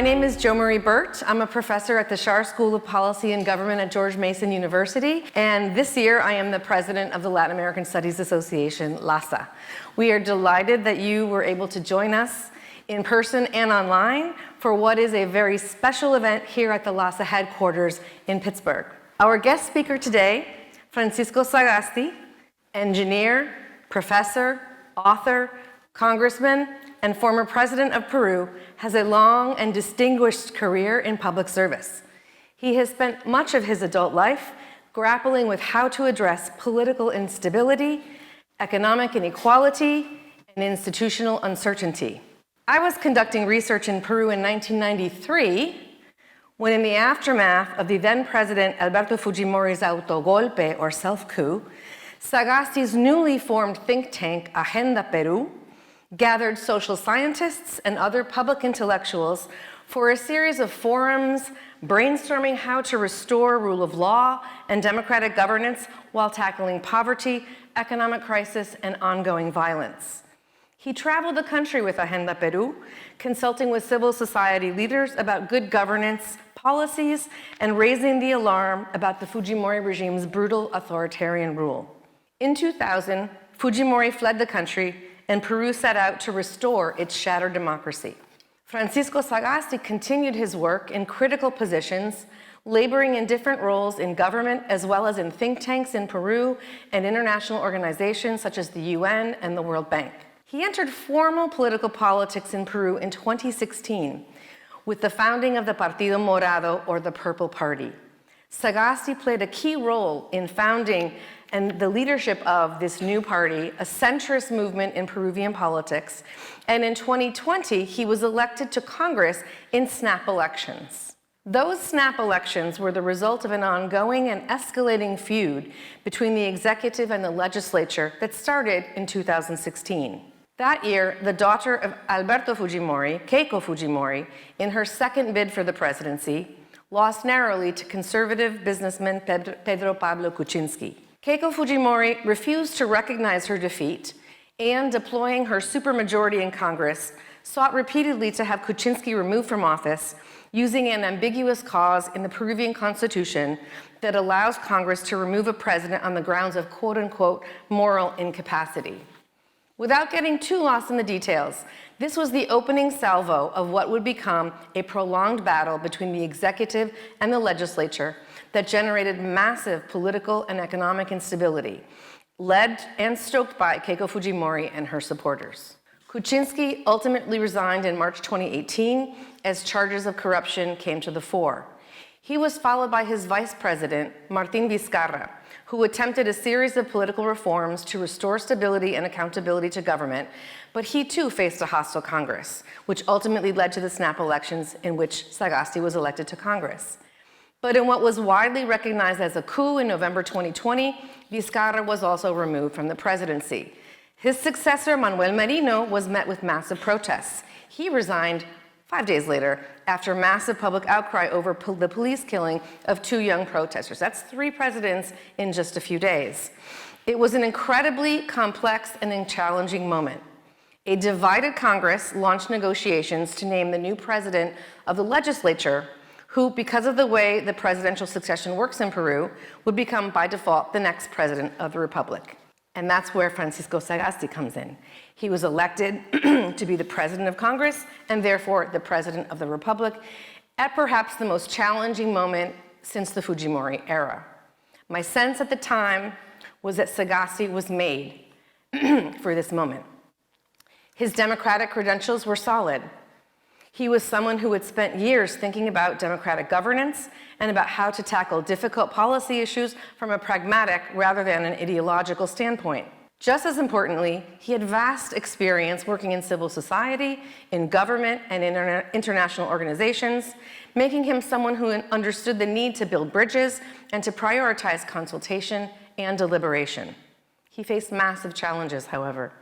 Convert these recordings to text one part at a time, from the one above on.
My name is Jo Marie Burt. I'm a professor at the Schar School of Policy and Government at George Mason University, and this year I am the president of the Latin American Studies Association, LASA. We are delighted that you were able to join us in person and online for what is a very special event here at the LASA headquarters in Pittsburgh. Our guest speaker today, Francisco Sagasti, engineer, professor, author, congressman, and former president of Peru, has a long and distinguished career in public service. He has spent much of his adult life grappling with how to address political instability, economic inequality, and institutional uncertainty. I was conducting research in Peru in 1993 when, in the aftermath of the then President Alberto Fujimori's autogolpe, or self-coup, Sagasti's newly formed think tank, Agenda Peru, gathered social scientists and other public intellectuals for a series of forums brainstorming how to restore rule of law and democratic governance while tackling poverty, economic crisis, and ongoing violence. He traveled the country with Agenda Peru, consulting with civil society leaders about good governance policies and raising the alarm about the Fujimori regime's brutal authoritarian rule. In 2000, Fujimori fled the country and Peru set out to restore its shattered democracy. Francisco Sagasti continued his work in critical positions, laboring in different roles in government as well as in think tanks in Peru and international organizations such as the UN and the World Bank. He entered formal political politics in Peru in 2016 with the founding of the Partido Morado, or the Purple Party. Sagasti played a key role in founding and the leadership of this new party, a centrist movement in Peruvian politics, and in 2020, he was elected to Congress in snap elections. Those snap elections were the result of an ongoing and escalating feud between the executive and the legislature that started in 2016. That year, the daughter of Alberto Fujimori, Keiko Fujimori, in her second bid for the presidency, lost narrowly to conservative businessman Pedro Pablo Kuczynski. Keiko Fujimori refused to recognize her defeat and, deploying her supermajority in Congress, sought repeatedly to have Kuczynski removed from office using an ambiguous clause in the Peruvian constitution that allows Congress to remove a president on the grounds of quote-unquote moral incapacity. Without getting too lost in the details, this was the opening salvo of what would become a prolonged battle between the executive and the legislature that generated massive political and economic instability, led and stoked by Keiko Fujimori and her supporters. Kuczynski ultimately resigned in March 2018 as charges of corruption came to the fore. He was followed by his vice president, Martín Vizcarra, who attempted a series of political reforms to restore stability and accountability to government, but he too faced a hostile Congress, which ultimately led to the snap elections in which Sagasti was elected to Congress. But in what was widely recognized as a coup in November 2020, Vizcarra was also removed from the presidency. His successor, Manuel Merino, was met with massive protests. He resigned 5 days later after massive public outcry over the police killing of 2 young protesters. That's 3 presidents in just a few days. It was an incredibly complex and challenging moment. A divided Congress launched negotiations to name the new president of the legislature, who, because of the way the presidential succession works in Peru, would become by default the next president of the republic. And that's where Francisco Sagasti comes in. He was elected to be the president of Congress and therefore the president of the republic at perhaps the most challenging moment since the Fujimori era. My sense at the time was that Sagasti was made for this moment. His democratic credentials were solid. He was someone who had spent years thinking about democratic governance and about how to tackle difficult policy issues from a pragmatic rather than an ideological standpoint. Just as importantly, he had vast experience working in civil society, in government, and in international organizations, making him someone who understood the need to build bridges and to prioritize consultation and deliberation. He faced massive challenges, however.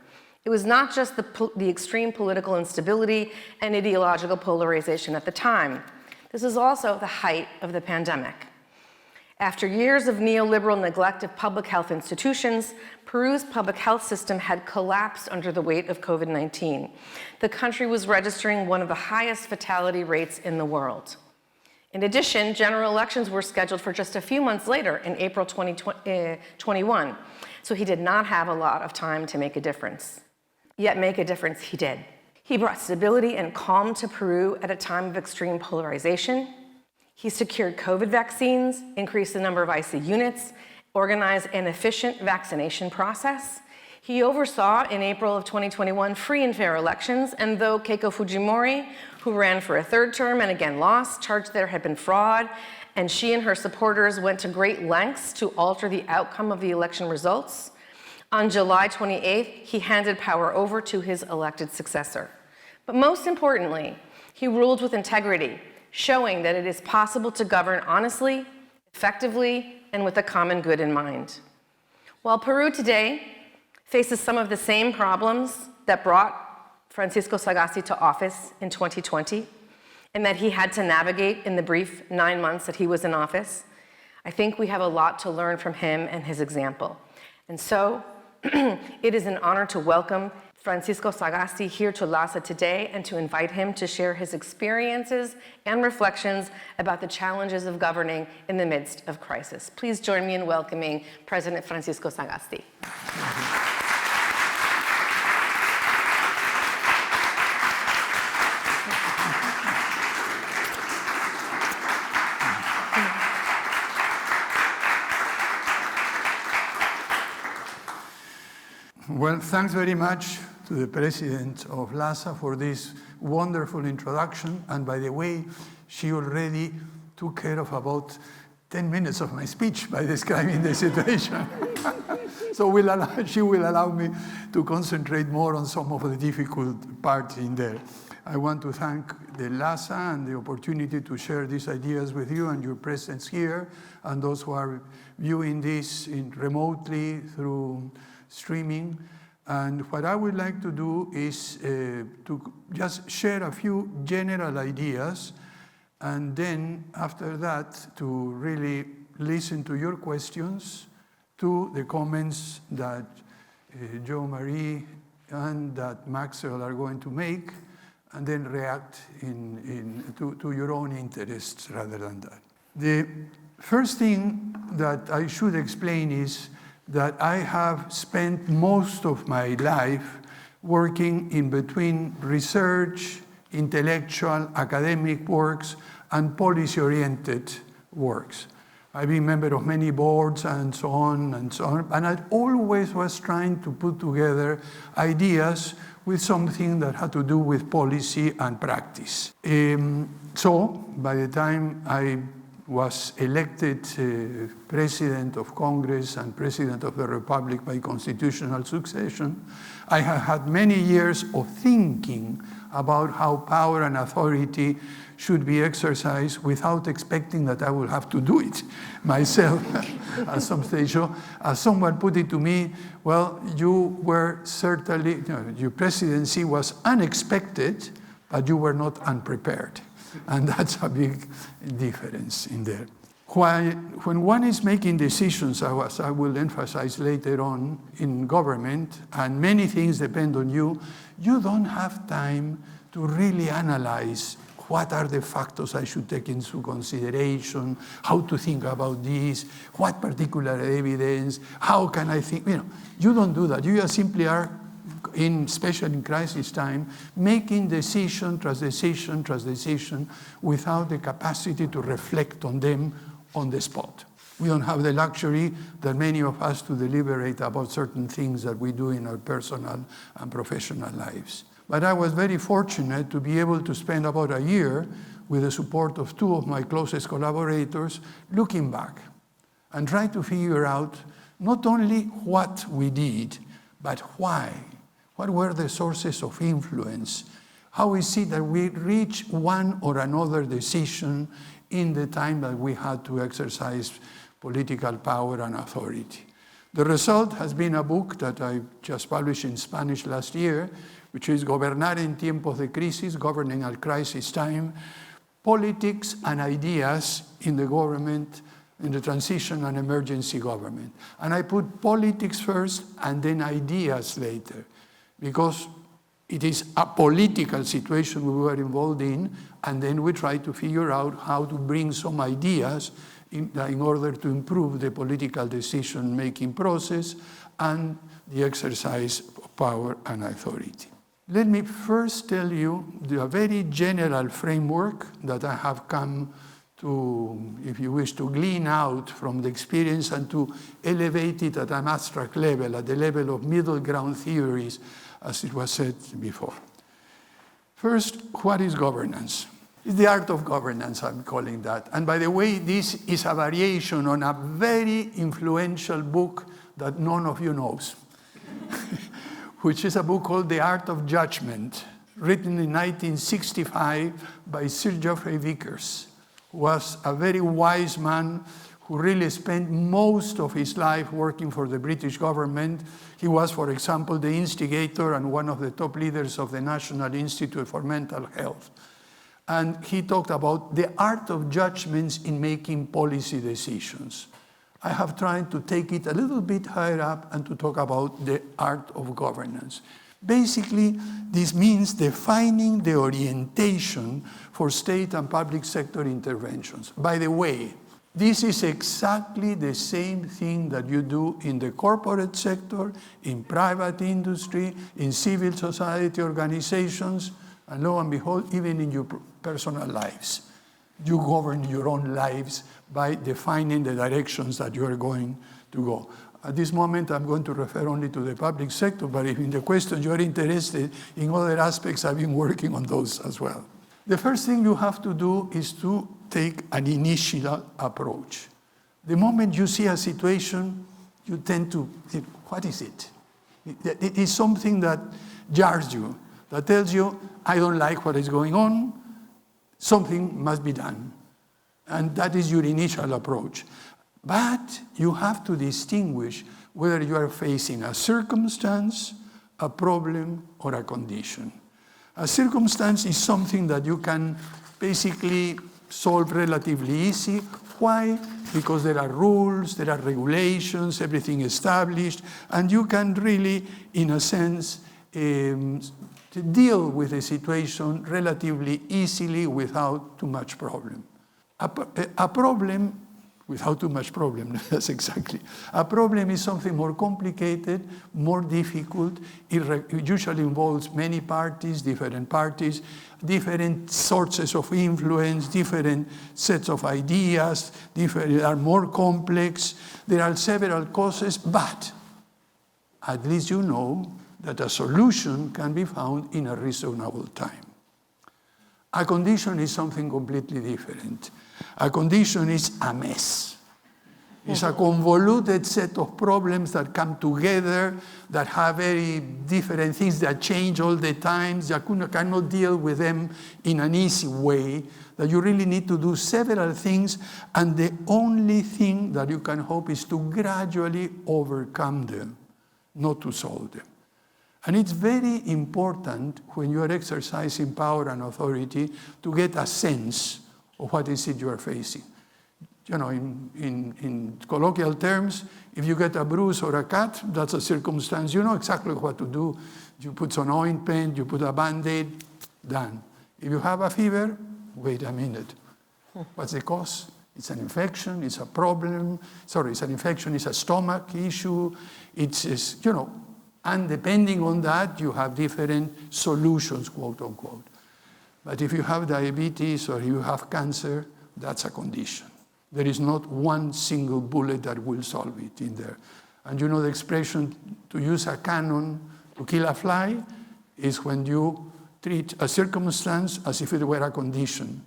It was not just the extreme political instability and ideological polarization at the time. This was also the height of the pandemic. After years of neoliberal neglect of public health institutions, Peru's public health system had collapsed under the weight of COVID-19. The country was registering one of the highest fatality rates in the world. In addition, general elections were scheduled for just a few months later in April 2021, so he did not have a lot of time to make a difference. Yet make a difference he did. He brought stability and calm to Peru at a time of extreme polarization. He secured COVID vaccines, increased the number of IC units, organized an efficient vaccination process. He oversaw, in April of 2021, free and fair elections, and though Keiko Fujimori, who ran for a third term and again lost, charged there had been fraud, and she and her supporters went to great lengths to alter the outcome of the election results, on July 28th, he handed power over to his elected successor. But most importantly, he ruled with integrity, showing that it is possible to govern honestly, effectively, and with a common good in mind. While Peru today faces some of the same problems that brought Francisco Sagasti to office in 2020, and that he had to navigate in the brief 9 months that he was in office, I think we have a lot to learn from him and his example. And so, it is an honor to welcome Francisco Sagasti here to LASA today and to invite him to share his experiences and reflections about the challenges of governing in the midst of crisis. Please join me in welcoming President Francisco Sagasti. Well, thanks very much to the President of LASA for this wonderful introduction. And by the way, she already took care of about 10 minutes of my speech by describing the situation. So she will allow me to concentrate more on some of the difficult parts in there. I want to thank the LASA and the opportunity to share these ideas with you and your presence here, and those who are viewing this remotely through streaming. And what I would like to do is to just share a few general ideas, and then after that to really listen to your questions, to the comments that Jo Marie and that Maxwell are going to make, and then react to your own interests rather than that. The first thing that I should explain is that I have spent most of my life working in between research, intellectual, academic works, and policy-oriented works. I've been a member of many boards and so on, and I always was trying to put together ideas with something that had to do with policy and practice. So by the time I was elected President of Congress and President of the Republic by constitutional succession, I have had many years of thinking about how power and authority should be exercised without expecting that I will have to do it myself at some stage. So, as someone put it to me, well, you were certainly, your presidency was unexpected, but you were not unprepared. And that's a big difference in there. When one is making decisions, as I will emphasize later on in government, and many things depend on you, you don't have time to really analyze what are the factors I should take into consideration, how to think about this, what particular evidence, how can I think, you don't do that. You just simply are, especially in crisis time, making decision tras decision tras decision without the capacity to reflect on them on the spot. We don't have the luxury that many of us to deliberate about certain things that we do in our personal and professional lives. But I was very fortunate to be able to spend about a year with the support of two of my closest collaborators, looking back and trying to figure out not only what we did, but why. What were the sources of influence? How is it that we reach one or another decision in the time that we had to exercise political power and authority? The result has been a book that I just published in Spanish last year, which is Gobernar en tiempos de crisis, Governing at Crisis Time, Politics and Ideas in the Government in the transition and emergency government. And I put politics first and then ideas later, because it is a political situation we were involved in, and then we try to figure out how to bring some ideas in order to improve the political decision-making process and the exercise of power and authority. Let me first tell you the very general framework that I have come to, if you wish, to glean out from the experience and to elevate it at an abstract level, at the level of middle ground theories, as it was said before. First, what is governance? It's the art of governance, I'm calling that. And by the way, this is a variation on a very influential book that none of you knows, which is a book called The Art of Judgment, written in 1965 by Sir Geoffrey Vickers, who was a very wise man who really spent most of his life working for the British government. He was, for example, the instigator and one of the top leaders of the National Institute for Mental Health. And he talked about the art of judgments in making policy decisions. I have tried to take it a little bit higher up and to talk about the art of governance. Basically, this means defining the orientation for state and public sector interventions. By the way, this is exactly the same thing that you do in the corporate sector, in private industry, in civil society organizations, and lo and behold, even in your personal lives. You govern your own lives by defining the directions that you are going to go. At this moment, I'm going to refer only to the public sector, but if in the question you're interested in other aspects, I've been working on those as well. The first thing you have to do is to take an initial approach. The moment you see a situation, you tend to think, what is it? It is something that jars you, that tells you, I don't like what is going on, something must be done. And that is your initial approach. But you have to distinguish whether you are facing a circumstance, a problem, or a condition. A circumstance is something that you can basically solve relatively easy. Why? Because there are rules, there are regulations, everything established, and you can really, in a sense, deal with the situation relatively easily without too much problem. A problem without too much problem, that's exactly. A problem is something more complicated, more difficult. It usually involves many parties, different sources of influence, different sets of ideas, they are more complex. There are several causes, but at least you know that a solution can be found in a reasonable time. A condition is something completely different. A condition is a mess. It's a convoluted set of problems that come together, that have very different things that change all the time. You cannot deal with them in an easy way, that you really need to do several things, and the only thing that you can hope is to gradually overcome them, not to solve them. And it's very important when you are exercising power and authority to get a sense of what is it you are facing. You know, in colloquial terms, if you get a bruise or a cut, that's a circumstance. You know exactly what to do. You put some ointment, you put a Band-Aid, done. If you have a fever, wait a minute. What's the cause? It's an infection, it's a problem. Sorry, it's an infection, it's a stomach issue. It's you know, and depending on that, you have different solutions, quote unquote. But if you have diabetes or you have cancer, that's a condition. There is not one single bullet that will solve it in there. And you know the expression, to use a cannon to kill a fly, is when you treat a circumstance as if it were a condition.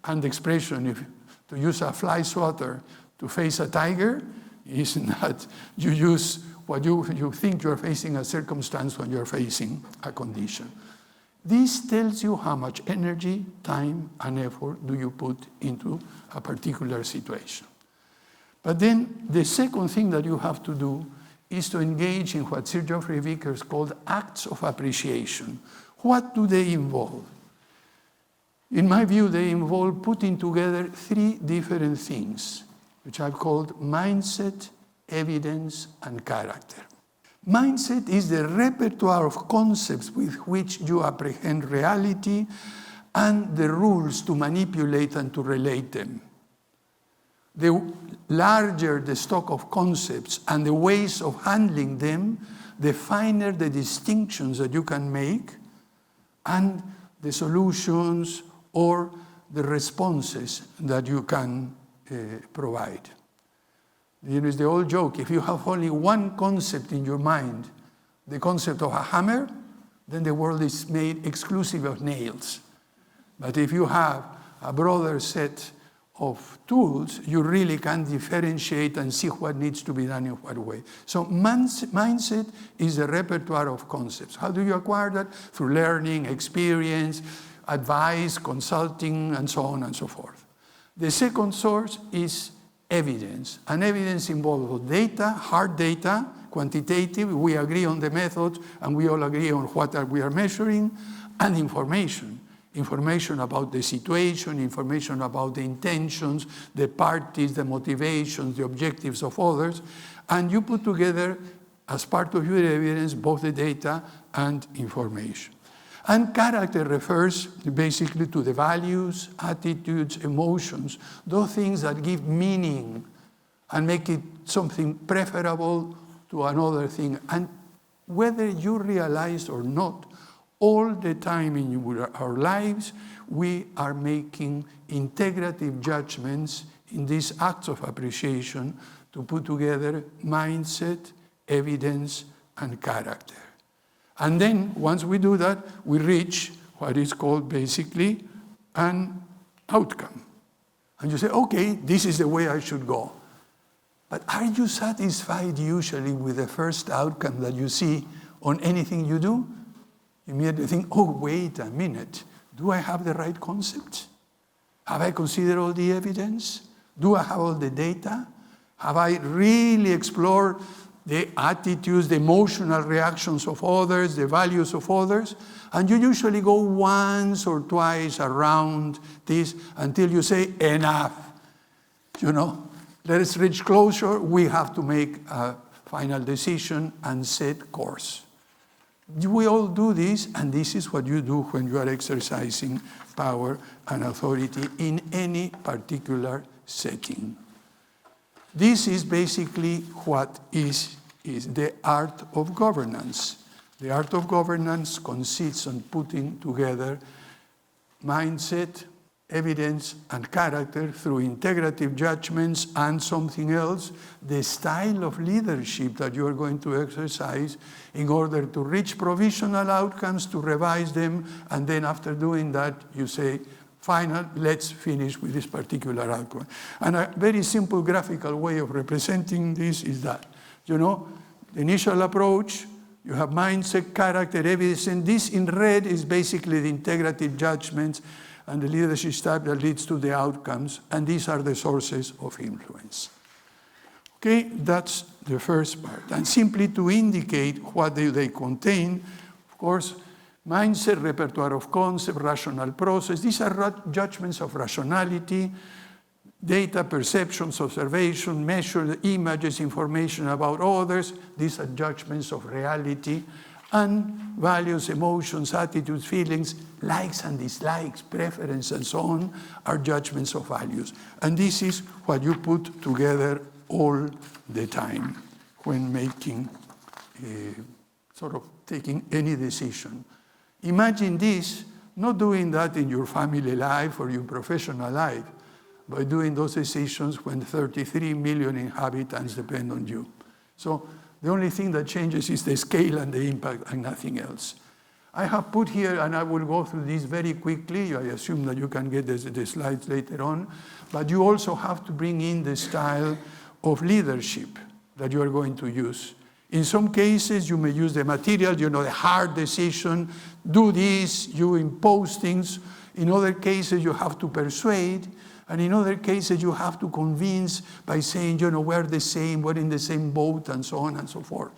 And the expression, to use a fly swatter to face a tiger, is that you use what you think you're facing a circumstance when you're facing a condition. This tells you how much energy, time, and effort do you put into a particular situation. But then the second thing that you have to do is to engage in what Sir Geoffrey Vickers called acts of appreciation. What do they involve? In my view, they involve putting together three different things. which I've called mindset, evidence, and character. Mindset is the repertoire of concepts with which you apprehend reality and the rules to manipulate and to relate them. The larger the stock of concepts and the ways of handling them, the finer the distinctions that you can make and the solutions or the responses that you can provide. You know, it's the old joke, if you have only one concept in your mind, the concept of a hammer, then the world is made exclusive of nails. But if you have a broader set of tools, you really can differentiate and see what needs to be done in what way. So mindset is a repertoire of concepts. How do you acquire that? Through learning, experience, advice, consulting, and so on and so forth. The second source is evidence. And evidence involves data, hard data, quantitative, we agree on the methods, and we all agree on what we are measuring, and information. Information about the situation, information about the intentions, the parties, the motivations, the objectives of others, and you put together, as part of your evidence, both the data and information. And character refers basically to the values, attitudes, emotions, those things that give meaning and make it something preferable to another thing. And whether you realize or not, all the time in our lives, we are making integrative judgments in these acts of appreciation to put together mindset, evidence, and character. And then, once we do that, we reach what is called basically an outcome. And you say, okay, this is the way I should go. But are you satisfied usually with the first outcome that you see on anything you do? You immediately think, oh, wait a minute. Do I have the right concepts? Have I considered all the evidence? Do I have all the data? Have I really explored the attitudes, the emotional reactions of others, the values of others? And you usually go once or twice around this until you say, enough. You know, let us reach closure. We have to make a final decision and set course. We all do this, and this is what you do when you are exercising power and authority in any particular setting. This is basically what is the art of governance. The art of governance consists on putting together mindset, evidence, and character through integrative judgments and something else, the style of leadership that you are going to exercise in order to reach provisional outcomes, to revise them, and then after doing that, you say, final, let's finish with this particular outcome. And a very simple graphical way of representing this is that, you know, the initial approach, you have mindset, character, evidence, and this in red is basically the integrative judgments and the leadership style that leads to the outcomes, and these are the sources of influence. Okay, that's the first part. And simply to indicate what they contain, of course, mindset, repertoire of concept, rational process, these are judgments of rationality, data, perceptions, observation, measure, images, information about others, these are judgments of reality, and values, emotions, attitudes, feelings, likes and dislikes, preference, and so on, are judgments of values. And this is what you put together all the time when making, sort of taking any decision. Imagine this, not doing that in your family life or your professional life, but doing those decisions when 33 million inhabitants depend on you. So the only thing that changes is the scale and the impact and nothing else. I have put here, and I will go through this very quickly. I assume that you can get the slides later on. But you also have to bring in the style of leadership that you are going to use. In some cases, you may use the material, you know, the hard decision, do this, you impose things. In other cases, you have to persuade. And in other cases, you have to convince by saying, you know, we're the same, we're in the same boat, and so on and so forth.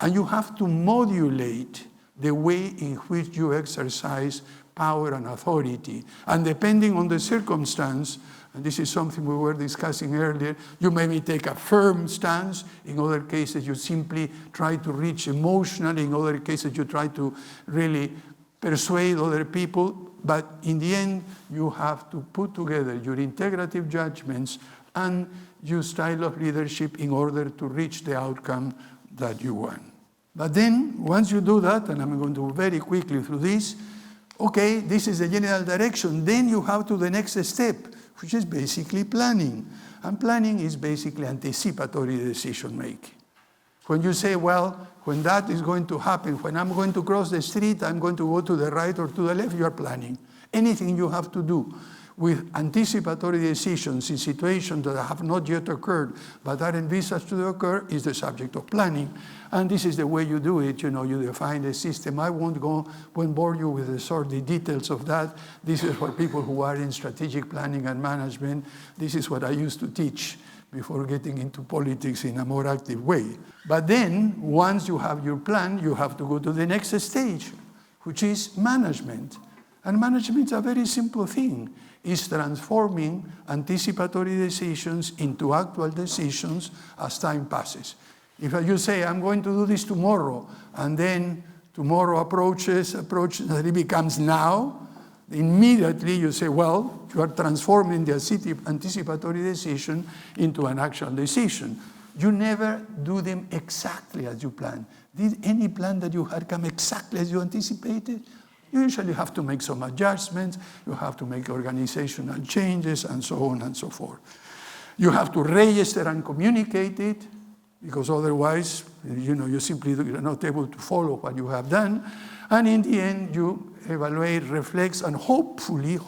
And you have to modulate the way in which you exercise power and authority. And depending on the circumstance, and this is something we were discussing earlier, you maybe take a firm stance. In other cases, you simply try to reach emotionally. In other cases, you try to really persuade other people. But in the end, you have to put together your integrative judgments and your style of leadership in order to reach the outcome that you want. But then, once you do that, and I'm going to very quickly through this, okay, this is the general direction. Then you have to the next step, which is basically planning. And planning is basically anticipatory decision making. When you say, well, when that is going to happen, when I'm going to cross the street, I'm going to go to the right or to the left, you are planning. Anything you have to do with anticipatory decisions in situations that have not yet occurred but are envisaged to occur is the subject of planning. And this is the way you do it. You define the system. I won't bore you with the sordid details of that. This is what people who are in strategic planning and management, this is what I used to teach before getting into politics in a more active way. But then, once you have your plan, you have to go to the next stage, which is management. And management is a very simple thing. It's transforming anticipatory decisions into actual decisions as time passes. If you say, I'm going to do this tomorrow, and then tomorrow approaches, and it becomes now, immediately you say, well, you are transforming the anticipatory decision into an actual decision. You never do them exactly as you plan. Did any plan that you had come exactly as you anticipated? You usually have to make some adjustments, you have to make organizational changes, and so on and so forth. You have to register and communicate it, because otherwise, you simply are not able to follow what you have done. And in the end, you evaluate, reflect, and hopefully,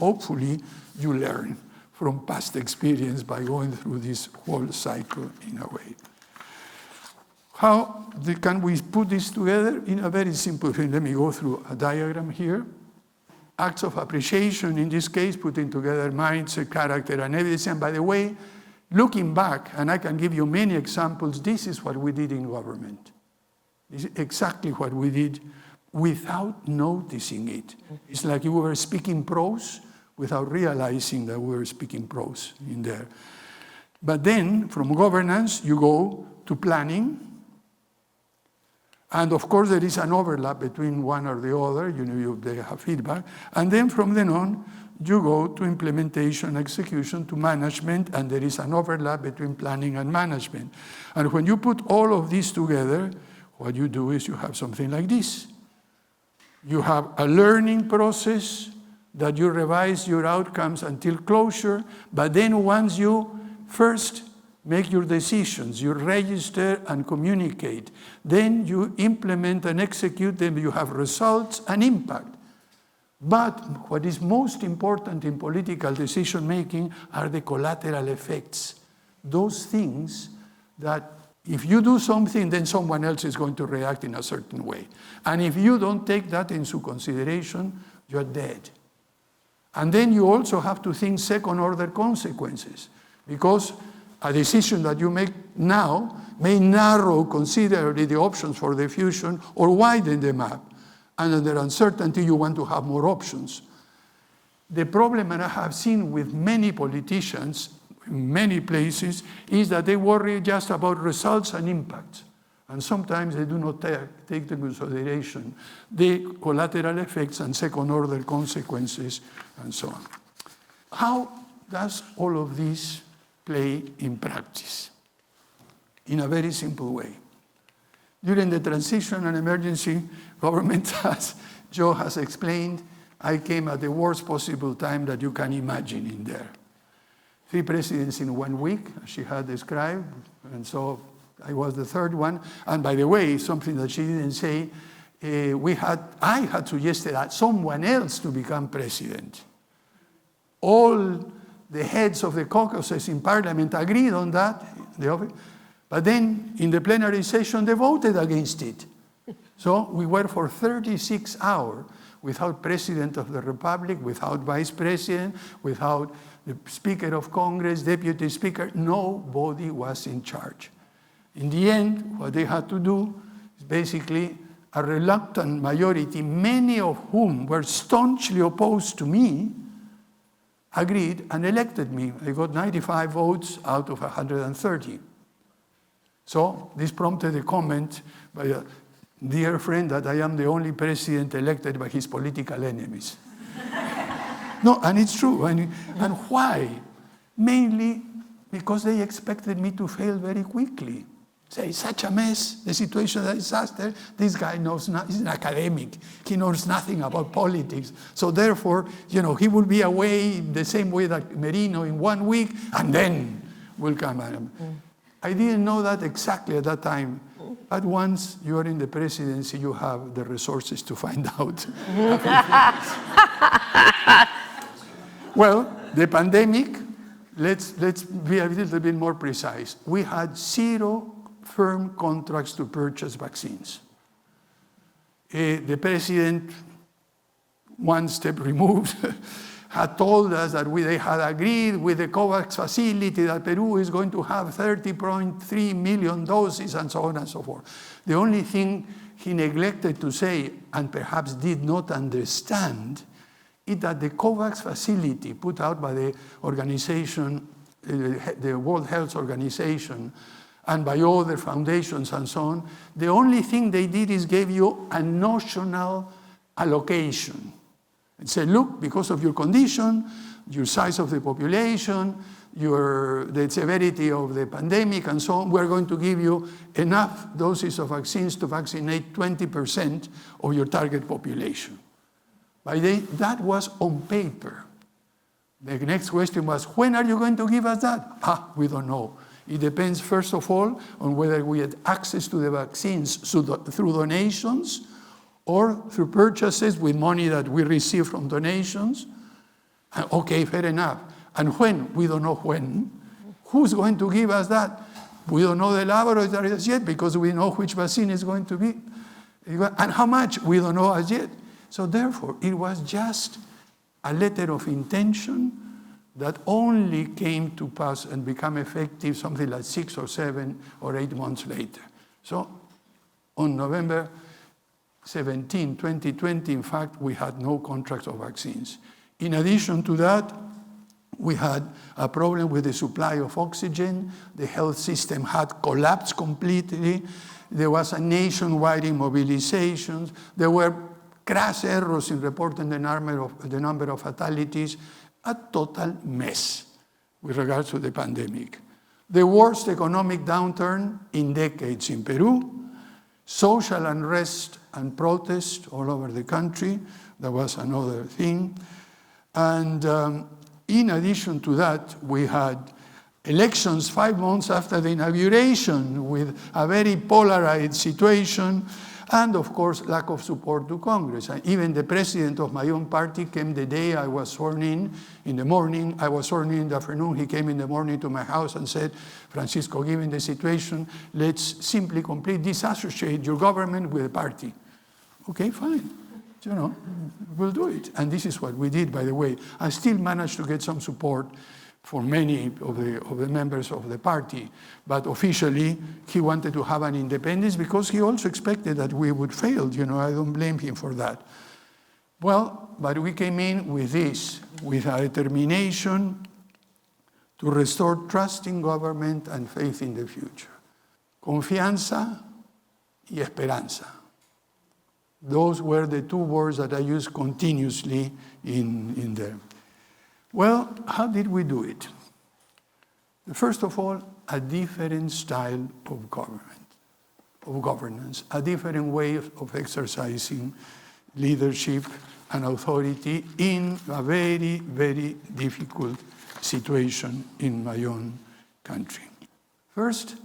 you learn from past experience by going through this whole cycle in a way. How can we put this together? In a very simple thing. Let me go through a diagram here. Acts of appreciation, in this case, putting together mindset, character, and evidence. And by the way, looking back, and I can give you many examples, this is what we did in government. This is exactly what we did without noticing it. It's like you were speaking prose without realizing that we were speaking prose in there. But then, from governance, you go to planning. And of course, there is an overlap between one or the other. They have feedback. And then from then on, you go to implementation, execution, to management, and there is an overlap between planning and management. And when you put all of these together, what you do is you have something like this. You have a learning process that you revise your outcomes until closure, but then once you first make your decisions, you register and communicate, then you implement and execute them, you have results and impact. But what is most important in political decision-making are the collateral effects. Those things that if you do something, then someone else is going to react in a certain way. And if you don't take that into consideration, you're dead. And then you also have to think second-order consequences, because a decision that you make now may narrow considerably the options for the future or widen the map. And under uncertainty, you want to have more options. The problem that I have seen with many politicians in many places is that they worry just about results and impact. And sometimes they do not take into consideration the collateral effects and second-order consequences and so on. How does all of this play in practice? In a very simple way. During the transition and emergency government, as Joe has explained, I came at the worst possible time that you can imagine in there. 3 presidents in 1 week, as she had described, and so I was the third one. And by the way, something that she didn't say, I had suggested that someone else to become president. All the heads of the caucuses in parliament agreed on that, but then in the plenary session they voted against it. So we were for 36 hours without President of the Republic, without Vice President, without the Speaker of Congress, Deputy Speaker. Nobody was in charge. In the end, what they had to do is basically a reluctant majority, many of whom were staunchly opposed to me, agreed and elected me. I got 95 votes out of 130. So this prompted a comment by a dear friend that I am the only president elected by his political enemies. No, and it's true. And why? Mainly because they expected me to fail very quickly. Say, such a mess, the situation is a disaster. This guy knows not, he's an academic. He knows nothing about politics. So therefore, he will be away the same way that Merino in 1 week, and then will come. I didn't know that exactly at that time. But once you are in the presidency, you have the resources to find out. Well, the pandemic, let's be a little bit more precise. We had 0 firm contracts to purchase vaccines. The president, one step removed, had told us that they had agreed with the COVAX facility that Peru is going to have 30.3 million doses and so on and so forth. The only thing he neglected to say, and perhaps did not understand, is that the COVAX facility put out by the organization, the World Health Organization, and by other foundations and so on, the only thing they did is give you a notional allocation. And say, look, because of your condition, your size of the population, the severity of the pandemic and so on, we're going to give you enough doses of vaccines to vaccinate 20% of your target population. That was on paper. The next question was, when are you going to give us that? We don't know. It depends, first of all, on whether we had access to the vaccines through donations or through purchases with money that we receive from donations. Okay, fair enough. And when? We don't know when. Who's going to give us that? We don't know the laboratories yet because we know which vaccine is going to be. And how much? We don't know as yet. So therefore, it was just a letter of intention that only came to pass and become effective something like 6 or 7 or 8 months later. So on November 17, 2020, in fact, we had no contracts of vaccines. In addition to that, we had a problem with the supply of oxygen. The health system had collapsed completely. There was a nationwide immobilization. There were crass errors in reporting the number of fatalities. A total mess with regards to the pandemic. The worst economic downturn in decades in Peru, social unrest and protest all over the country. That was another thing. And in addition to that, we had elections 5 months after the inauguration with a very polarized situation. And of course, lack of support to Congress. And even the president of my own party came the day I was sworn in the morning. I was sworn in the afternoon. He came in the morning to my house and said, Francisco, given the situation, let's simply completely disassociate your government with the party. Okay, fine. We'll do it. And this is what we did, by the way. I still managed to get some support for many of the members of the party. But officially, he wanted to have an independence because he also expected that we would fail. I don't blame him for that. Well, but we came in with this, with a determination to restore trust in government and faith in the future. Confianza y esperanza. Those were the 2 words that I used continuously in there. Well, how did we do it? First of all, a different style of governance, a different way of exercising leadership and authority in a very, very difficult situation in my own country. First,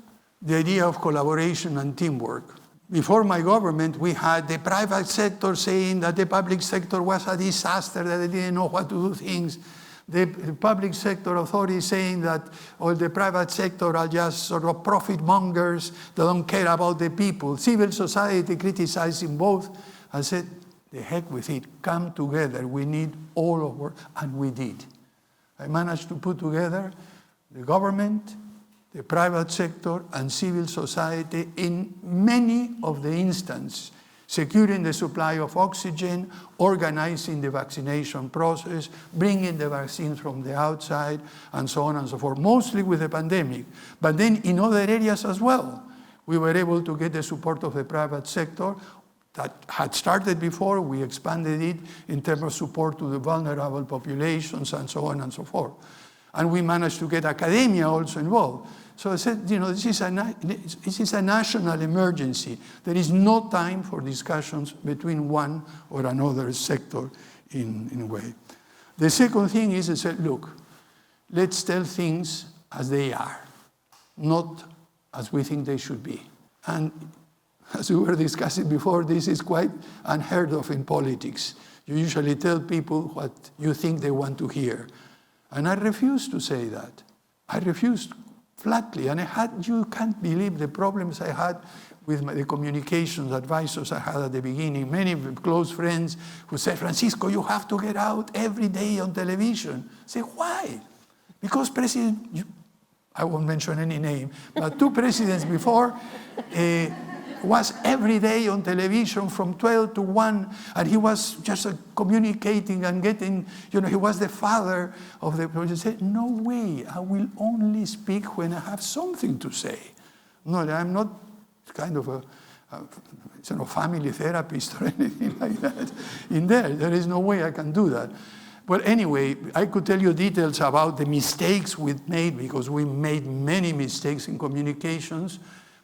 the idea of collaboration and teamwork. Before my government, we had the private sector saying that the public sector was a disaster, that they didn't know what to do things. The public sector authorities saying that all the private sector are just sort of profit mongers, they don't care about the people. Civil society criticizing both. I said, the heck with it, come together, we need all of work, and we did. I managed to put together the government, the private sector, and civil society in many of the instances. securing the supply of oxygen, organizing the vaccination process, bringing the vaccines from the outside, and so on and so forth, mostly with the pandemic. But then in other areas as well, we were able to get the support of the private sector that had started before. We expanded it in terms of support to the vulnerable populations and so on and so forth. And we managed to get academia also involved. So I said, this is a national emergency. There is no time for discussions between one or another sector in a way. The second thing is I said, look, let's tell things as they are, not as we think they should be. And as we were discussing before, this is quite unheard of in politics. You usually tell people what you think they want to hear. And I refused to say that. I refused flatly. And you can't believe the problems I had with the communications advisors I had at the beginning. Many close friends who said, Francisco, you have to get out every day on television. I say, why? Because I won't mention any name, but 2 presidents before was every day on television from 12 to 1, and he was just communicating and getting, he was the father of the project. He said, no way, I will only speak when I have something to say. No, I'm not kind of a family therapist or anything like that. There is no way I can do that. Well, anyway, I could tell you details about the mistakes we made, because we made many mistakes in communications,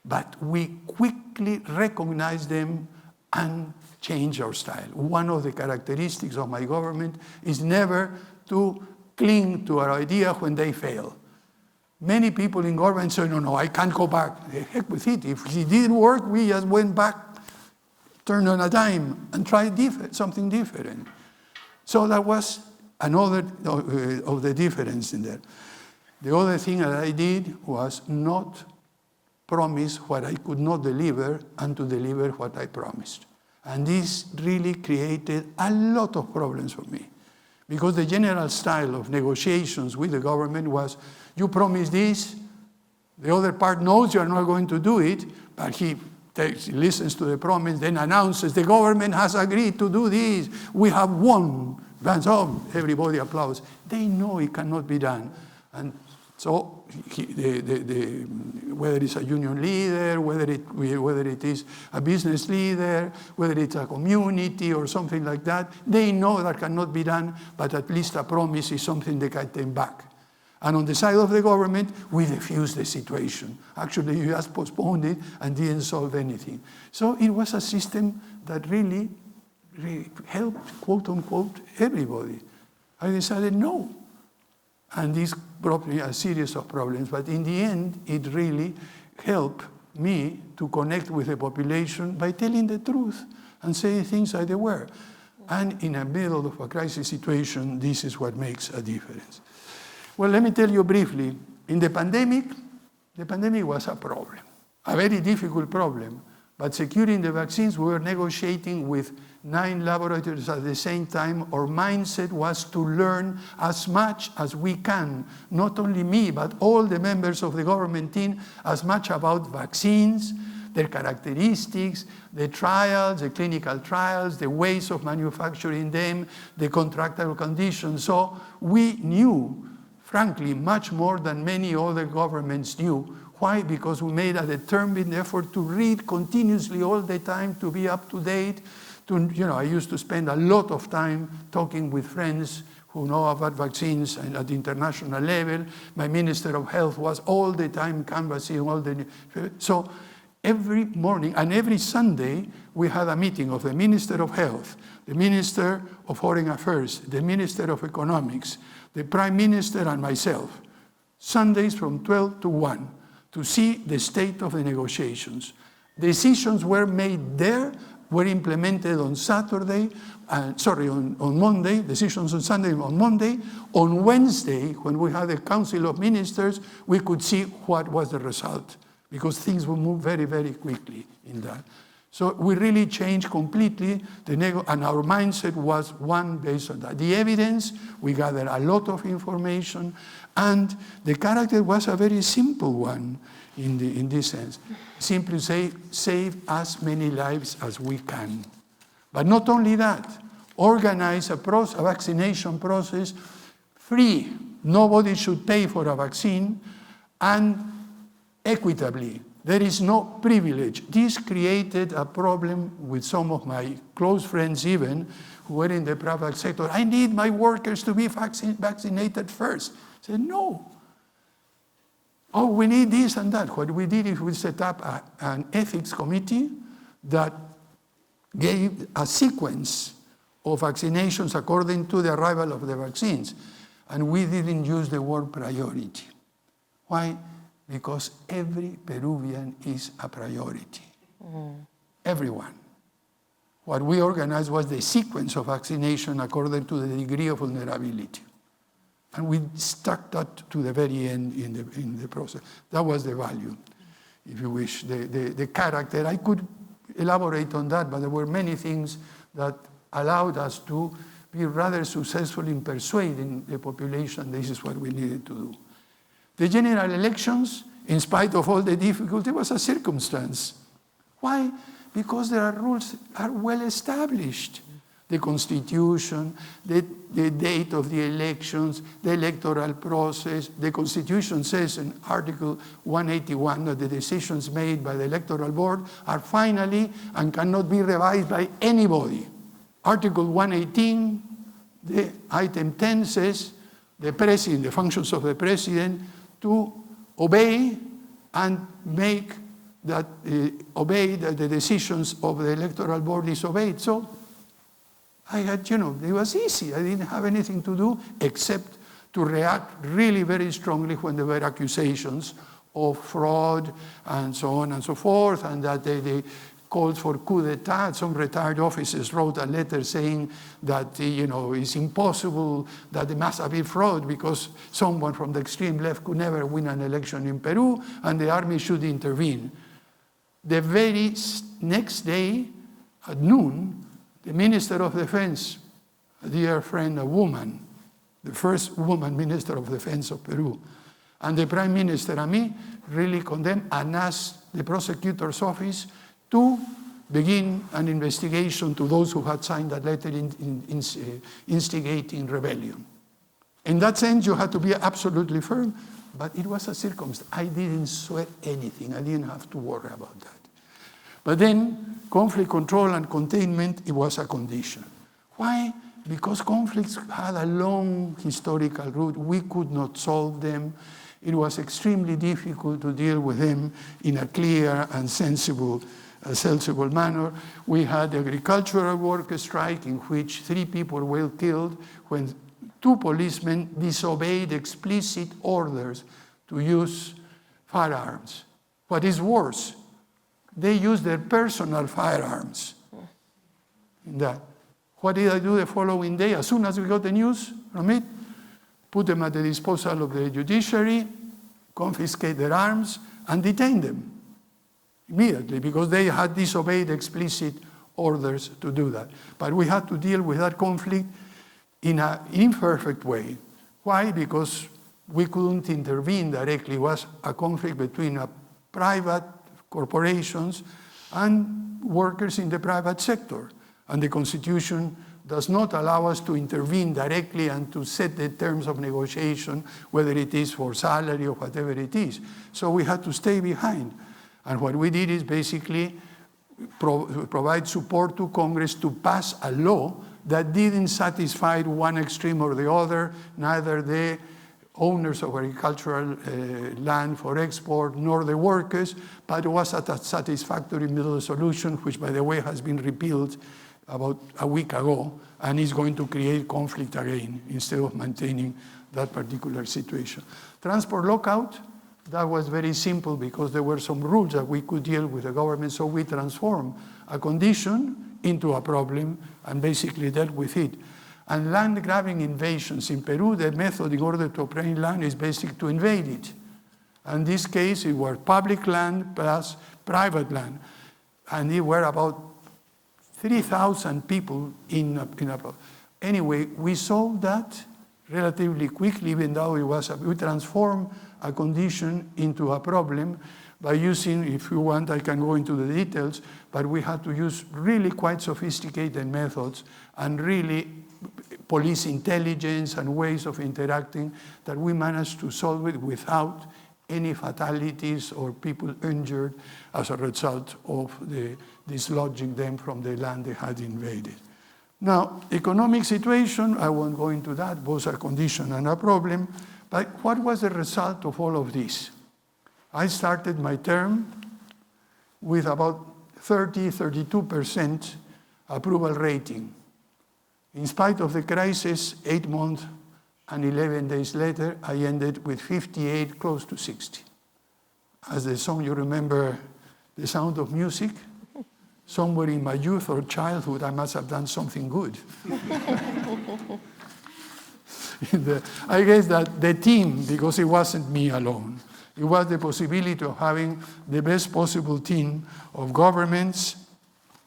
but we quickly recognized them and changed our style. One of the characteristics of my government is never to cling to our idea when they fail. Many people in government say, no, I can't go back. The heck with it. If it didn't work, we just went back, turned on a dime, and tried something different. So that was another of the difference in there. The other thing that I did was not promise what I could not deliver and to deliver what I promised. And this really created a lot of problems for me, because the general style of negotiations with the government was, you promise this, the other part knows you are not going to do it, but he listens to the promise, then announces the government has agreed to do this, we have won. That's all, everybody applauds. They know it cannot be done. And so whether it's a union leader, whether it is a business leader, whether it's a community or something like that, they know that cannot be done, but at least a promise is something they can take back. And on the side of the government, we diffused the situation. Actually, you just postponed it and didn't solve anything. So it was a system that really helped, quote unquote, everybody. I decided no. And this brought me a series of problems, but in the end, it really helped me to connect with the population by telling the truth and saying things as they were. And in the middle of a crisis situation, this is what makes a difference. Well, let me tell you briefly. In the pandemic was a problem, a very difficult problem. But securing the vaccines, we were negotiating with 9 laboratories at the same time. Our mindset was to learn as much as we can, not only me, but all the members of the government team, as much about vaccines, their characteristics, the trials, the clinical trials, the ways of manufacturing them, the contractual conditions. So we knew, frankly, much more than many other governments knew. Why? Because we made a determined effort to read continuously all the time, to be up to date. I used to spend a lot of time talking with friends who know about vaccines and at the international level. My Minister of Health was all the time canvassing all the... So every morning and every Sunday, we had a meeting of the Minister of Health, the Minister of Foreign Affairs, the Minister of Economics, the Prime Minister and myself. Sundays from 12 to 1. To see the state of the negotiations. Decisions were made there, were implemented on on Monday, decisions on Sunday, on Monday. On Wednesday, when we had a Council of Ministers, we could see what was the result, because things would move very, very quickly in that. So we really changed completely, and our mindset was one based on that. The evidence, we gathered a lot of information, and the character was a very simple one. in this sense. Simply say, save as many lives as we can. But not only that, organize a vaccination process free. Nobody should pay for a vaccine, and equitably. There is no privilege. This created a problem with some of my close friends even, who were in the private sector. I need my workers to be vaccinated first. I said, no. Oh, we need this and that. What we did is we set up an ethics committee that gave a sequence of vaccinations according to the arrival of the vaccines. And we didn't use the word priority. Why? Because every Peruvian is a priority. Everyone. What we organized was the sequence of vaccination according to the degree of vulnerability. And we stuck that to the very end in the process. That was the value, if you wish, the character. I could elaborate on that, but there were many things that allowed us to be rather successful in persuading the population this is what we needed to do. The general elections, in spite of all the difficulty, was a circumstance. Why? Because their rules are well established. The Constitution, the date of the elections, the electoral process. The Constitution says in Article 181 that the decisions made by the Electoral Board are finally and cannot be revised by anybody. Article 118, the item 10 says the president, the functions of the president, to obey and make that obey that the decisions of the Electoral Board is obeyed. So I had, it was easy. I didn't have anything to do except to react really very strongly when there were accusations of fraud and so on and so forth, and that they called for coup d'etat. Some retired officers wrote a letter saying that, it's impossible, that there must have been fraud because someone from the extreme left could never win an election in Peru and the army should intervene. The very next day at noon, the Minister of Defense, a dear friend, a woman, the first woman Minister of Defense of Peru, and the Prime Minister and me really condemned and asked the prosecutor's office to begin an investigation to those who had signed that letter instigating rebellion. In that sense, you had to be absolutely firm, but it was a circumstance. I didn't sweat anything. I didn't have to worry about that. But then, conflict control and containment, it was a condition. Why? Because conflicts had a long historical root. We could not solve them. It was extremely difficult to deal with them in a clear and sensible manner. We had the agricultural worker strike in which 3 people were killed when 2 policemen disobeyed explicit orders to use firearms. What is worse, they used their personal firearms in that. What did I do the following day? As soon as we got the news from it, put them at the disposal of the judiciary, confiscate their arms, and detain them immediately because they had disobeyed explicit orders to do that. But we had to deal with that conflict in an imperfect way. Why? Because we couldn't intervene directly. It was a conflict between private corporations and workers in the private sector. And the Constitution does not allow us to intervene directly and to set the terms of negotiation, whether it is for salary or whatever it is. So we had to stay behind. And what we did is basically provide support to Congress to pass a law that didn't satisfy one extreme or the other, neither the owners of agricultural land for export, nor the workers, but it was a satisfactory middle solution, which, by the way, has been repealed about a week ago, and is going to create conflict again, instead of maintaining that particular situation. Transport lockout, that was very simple because there were some rules that we could deal with the government, so we transformed a condition into a problem and basically dealt with it. And land grabbing invasions in Peru, the method in order to obtain land is basically to invade it. In this case, it was public land plus private land. And there were about 3,000 people in a. Anyway, we solved that relatively quickly, even though we transformed a condition into a problem. by using, if you want, I can go into the details, but we had to use really quite sophisticated methods and really police intelligence and ways of interacting that we managed to solve it without any fatalities or people injured as a result of dislodging them from the land they had invaded. Now, economic situation, I won't go into that, both a condition and a problem, but what was the result of all of this? I started my term with about 32% approval rating. In spite of the crisis, 8 months and 11 days later, I ended with 58, close to 60. As the song, you remember The Sound of Music? Somewhere in my youth or childhood, I must have done something good. I guess that the team, because it wasn't me alone, it was the possibility of having the best possible team of governments,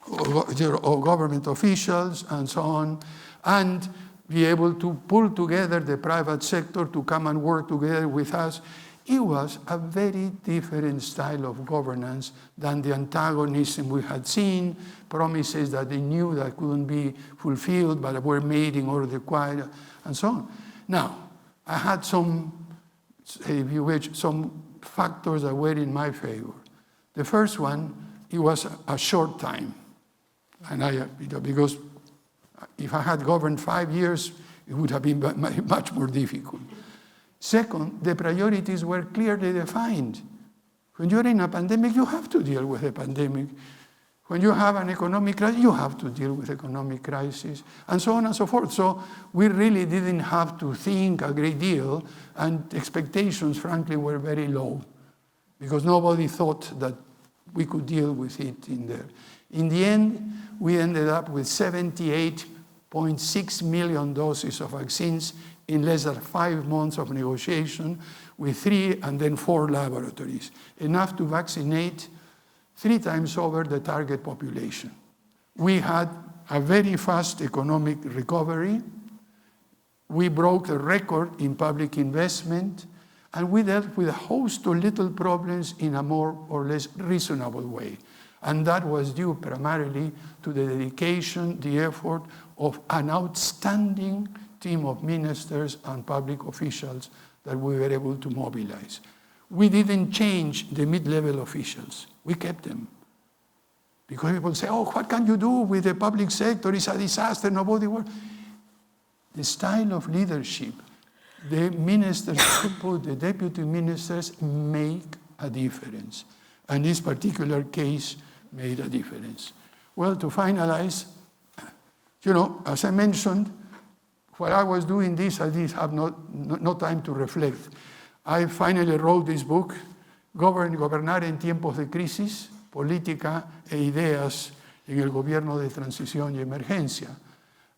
of government officials, and so on, and be able to pull together the private sector to come and work together with us. It was a very different style of governance than the antagonism we had seen, promises that they knew that couldn't be fulfilled but were made in order to acquire, and so on. Now, I had some, if you wish, some factors that were in my favor. The first one, it was a short time. And because if I had governed 5 years, it would have been much more difficult. Second, the priorities were clearly defined. When you're in a pandemic, you have to deal with a pandemic. When you have an economic crisis, you have to deal with economic crisis, and so on and so forth. So we really didn't have to think a great deal, and expectations, frankly, were very low, because nobody thought that we could deal with it in there. In the end, we ended up with 78.6 million doses of vaccines in less than 5 months of negotiation with 3 and then 4 laboratories, enough to vaccinate 3 times over the target population. We had a very fast economic recovery. We broke the record in public investment, and we dealt with a host of little problems in a more or less reasonable way. And that was due primarily to the dedication, the effort of an outstanding team of ministers and public officials that we were able to mobilize. We didn't change the mid-level officials. We kept them. Because people say, oh, what can you do with the public sector? It's a disaster, nobody works. The style of leadership, the ministers who put, the deputy ministers make a difference. And this particular case made a difference. Well, to finalize, as I mentioned, while I was doing this, I did have no time to reflect. I finally wrote this book, Gobernar en tiempos de crisis, política e ideas en el gobierno de transición y emergencia.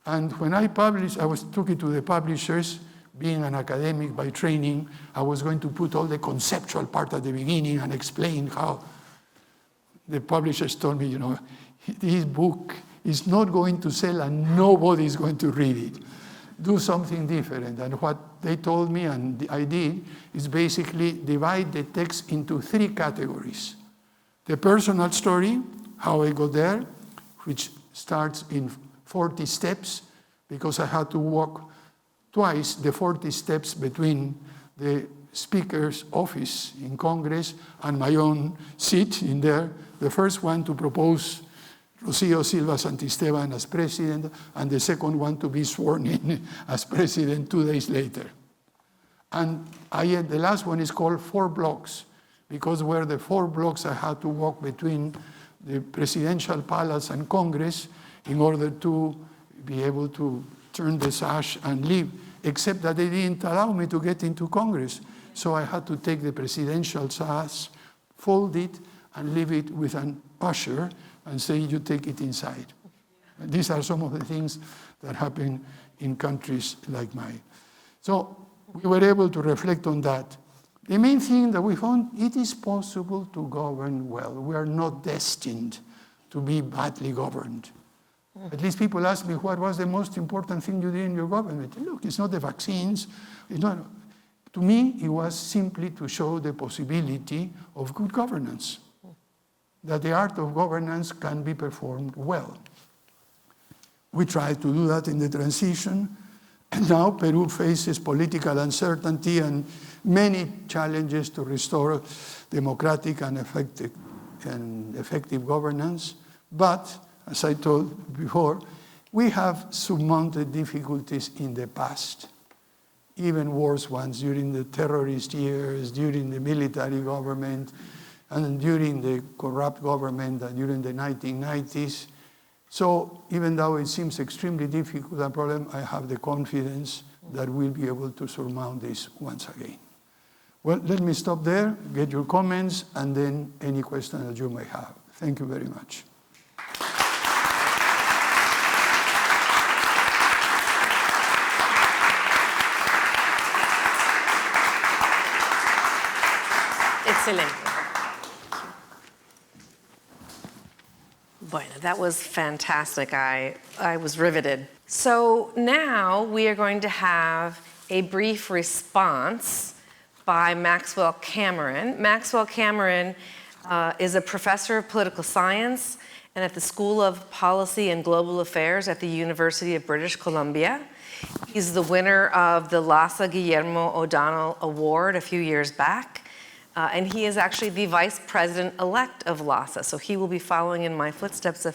And when I published, I took it to the publishers. Being an academic by training, I was going to put all the conceptual part at the beginning and explain how. The publishers told me, this book is not going to sell and nobody is going to read it. Do something different. And what they told me, and I did, is basically divide the text into 3 categories. The personal story, how I got there, which starts in 40 steps, because I had to walk twice the 40 steps between the Speaker's office in Congress and my own seat in there. The first one to propose Rocío Silva Santisteban as president, and the second one to be sworn in as president 2 days later. And the last one is called 4 blocks, because were the 4 blocks I had to walk between the presidential palace and Congress in order to be able to turn the sash and leave, except that they didn't allow me to get into Congress. So I had to take the presidential sash, fold it, and leave it with an usher and say, you take it inside. And these are some of the things that happen in countries like mine. So we were able to reflect on that. The main thing that we found, it is possible to govern well. We are not destined to be badly governed. At least people ask me, what was the most important thing you did in your government? Look, it's not the vaccines. It's not. To me, it was simply to show the possibility of good governance, that the art of governance can be performed well. We tried to do that in the transition, and now Peru faces political uncertainty and many challenges to restore democratic and effective governance. But, as I told before, we have surmounted difficulties in the past, even worse ones during the terrorist years, during the military government, and during the corrupt government during the 1990s. So even though it seems extremely difficult a problem, I have the confidence that we'll be able to surmount this once again. Well, let me stop there, get your comments, and then any questions that you may have. Thank you very much. Excelente. Bueno, that was fantastic. I was riveted. So now we are going to have a brief response by Maxwell Cameron. Maxwell Cameron is a professor of political science and at the School of Policy and Global Affairs at the University of British Columbia. He's the winner of the LASA Guillermo O'Donnell Award a few years back. And he is actually the vice president-elect of LASA, so he will be following in my footsteps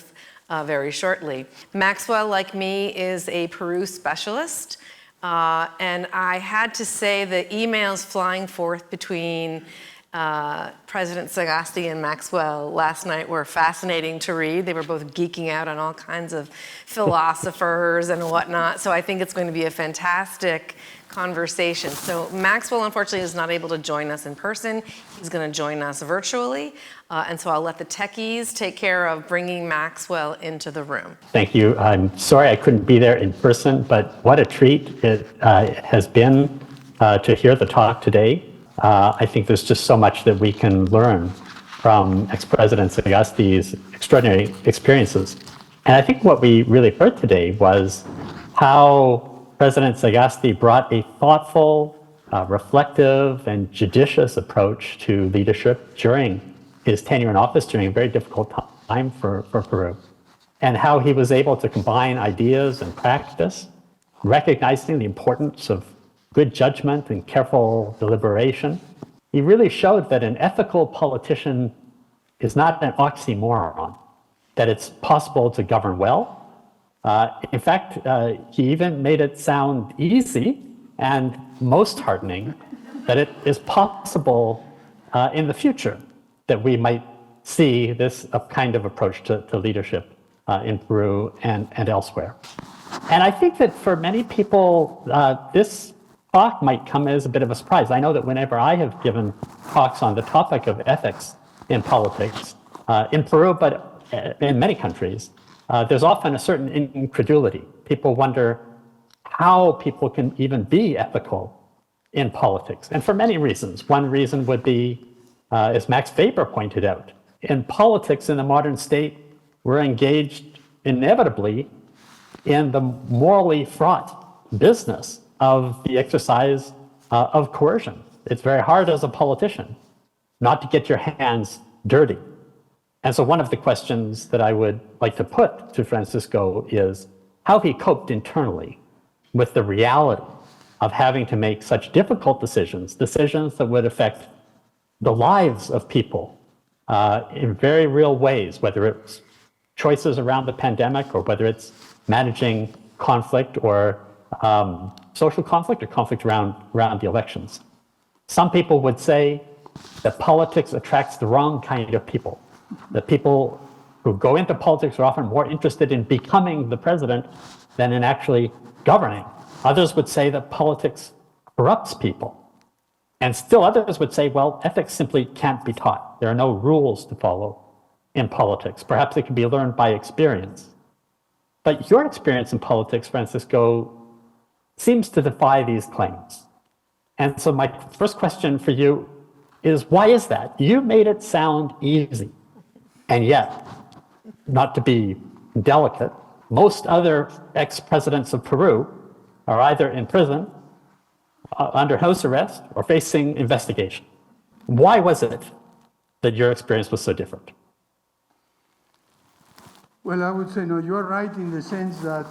very shortly. Maxwell, like me, is a Peru specialist, and I had to say the emails flying forth between President Sagasti and Maxwell last night were fascinating to read. They were both geeking out on all kinds of philosophers and whatnot, so I think it's going to be a fantastic conversation. So Maxwell, unfortunately, is not able to join us in person. He's going to join us virtually, and so I'll let the techies take care of bringing Maxwell into the room. Thank you. I'm sorry I couldn't be there in person, but what a treat it has been to hear the talk today. I think there's just so much that we can learn from ex-President Sagasti's extraordinary experiences. And I think what we really heard today was how President Sagasti brought a thoughtful, reflective, and judicious approach to leadership during his tenure in office, during a very difficult time for Peru, and how he was able to combine ideas and practice, recognizing the importance of good judgment and careful deliberation. He really showed that an ethical politician is not an oxymoron, that it's possible to govern well. In fact, he even made it sound easy and most heartening that it is possible in the future that we might see this kind of approach to leadership in Peru and elsewhere. And I think that for many people, this talk might come as a bit of a surprise. I know that whenever I have given talks on the topic of ethics in politics, in Peru, but in many countries, there's often a certain incredulity. People wonder how people can even be ethical in politics, and for many reasons. One reason would be, as Max Weber pointed out, in politics in the modern state, we're engaged inevitably in the morally fraught business of the exercise of coercion. It's very hard as a politician not to get your hands dirty. And so one of the questions that I would like to put to Francisco is how he coped internally with the reality of having to make such difficult decisions that would affect the lives of people in very real ways, whether it's choices around the pandemic or whether it's managing conflict or social conflict or conflict around the elections. Some people would say that politics attracts the wrong kind of people. That people who go into politics are often more interested in becoming the president than in actually governing. Others would say that politics corrupts people. And still others would say, well, ethics simply can't be taught. There are no rules to follow in politics. Perhaps it can be learned by experience. But your experience in politics, Francisco, seems to defy these claims. And so my first question for you is, why is that? You made it sound easy. And yet, not to be delicate, most other ex-presidents of Peru are either in prison under house arrest or facing investigation. Why was it that your experience was so different? Well, I would say, no, you're right in the sense that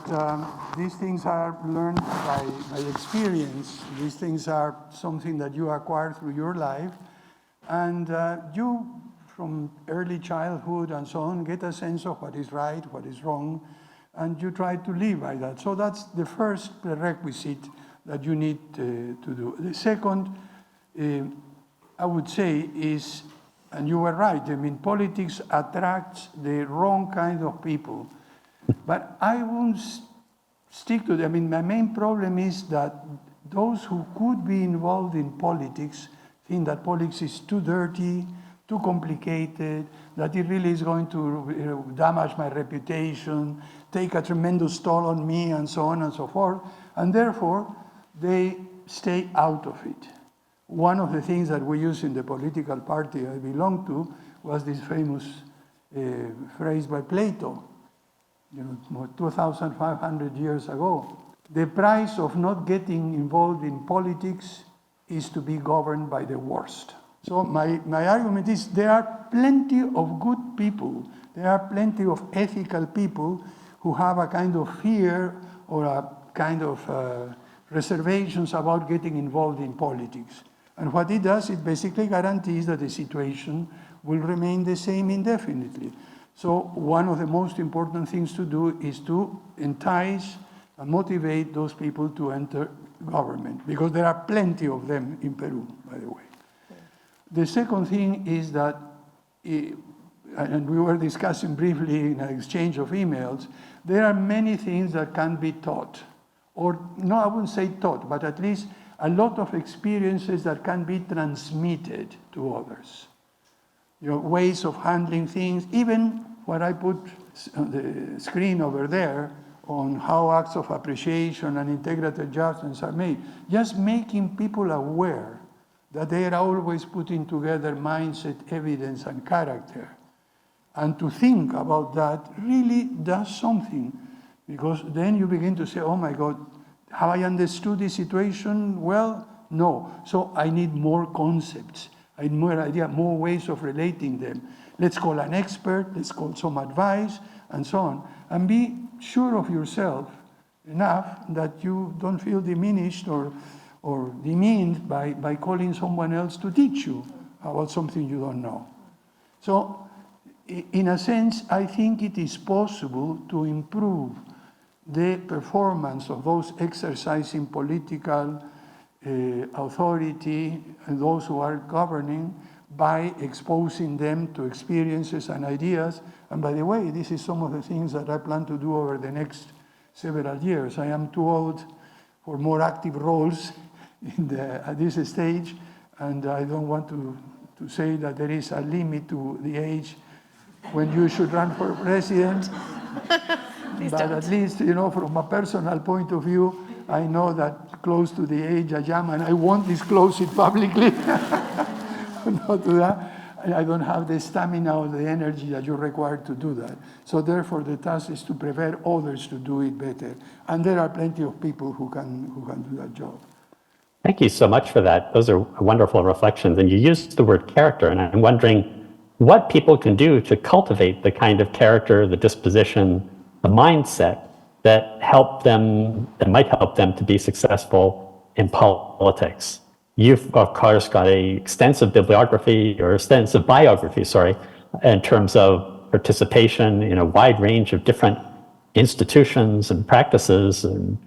these things are learned by experience. These things are something that you acquire through your life. And you, from early childhood and so on, get a sense of what is right, what is wrong, and you try to live by that. So that's the first prerequisite that you need to do. The second, I would say, is, and you were right, I mean, politics attracts the wrong kind of people. But I won't stick to that. I mean, my main problem is that those who could be involved in politics think that politics is too dirty, too complicated, that it really is going to damage my reputation, take a tremendous toll on me, and so on and so forth. And therefore, they stay out of it. One of the things that we use in the political party I belong to was this famous phrase by Plato, 2,500 years ago. The price of not getting involved in politics is to be governed by the worst. So my argument is there are plenty of good people, there are plenty of ethical people who have a kind of fear or a kind of reservations about getting involved in politics. And what it does, it basically guarantees that the situation will remain the same indefinitely. So one of the most important things to do is to entice and motivate those people to enter government, because there are plenty of them in Peru, by the way. The second thing is that, and we were discussing briefly in an exchange of emails, there are many things that can be taught. Or, no, I wouldn't say taught, but at least a lot of experiences that can be transmitted to others. Ways of handling things, even what I put on the screen over there on how acts of appreciation and integrated judgments are made. Just making people aware that they are always putting together mindset, evidence, and character. And to think about that really does something, because then you begin to say, oh my God, have I understood the situation well? No. So I need more concepts. I need more idea, more ways of relating them. Let's call an expert, let's call some advice, and so on. And be sure of yourself enough that you don't feel diminished or demeaned by calling someone else to teach you about something you don't know. So, in a sense, I think it is possible to improve the performance of those exercising political authority and those who are governing by exposing them to experiences and ideas. And by the way, this is some of the things that I plan to do over the next several years. I am too old for more active roles at this stage, and I don't want to say that there is a limit to the age when you should run for president. But don't. At least, from a personal point of view, I know that close to the age I am, and I won't disclose it publicly. Not to that. I don't have the stamina or the energy that you're required to do that. So therefore, the task is to prepare others to do it better. And there are plenty of people who can do that job. Thank you so much for that. Those are wonderful reflections. And you used the word character, and I'm wondering what people can do to cultivate the kind of character, the disposition, the mindset that might help them to be successful in politics. You've, of course, got an extensive biography, in terms of participation in a wide range of different institutions and practices, and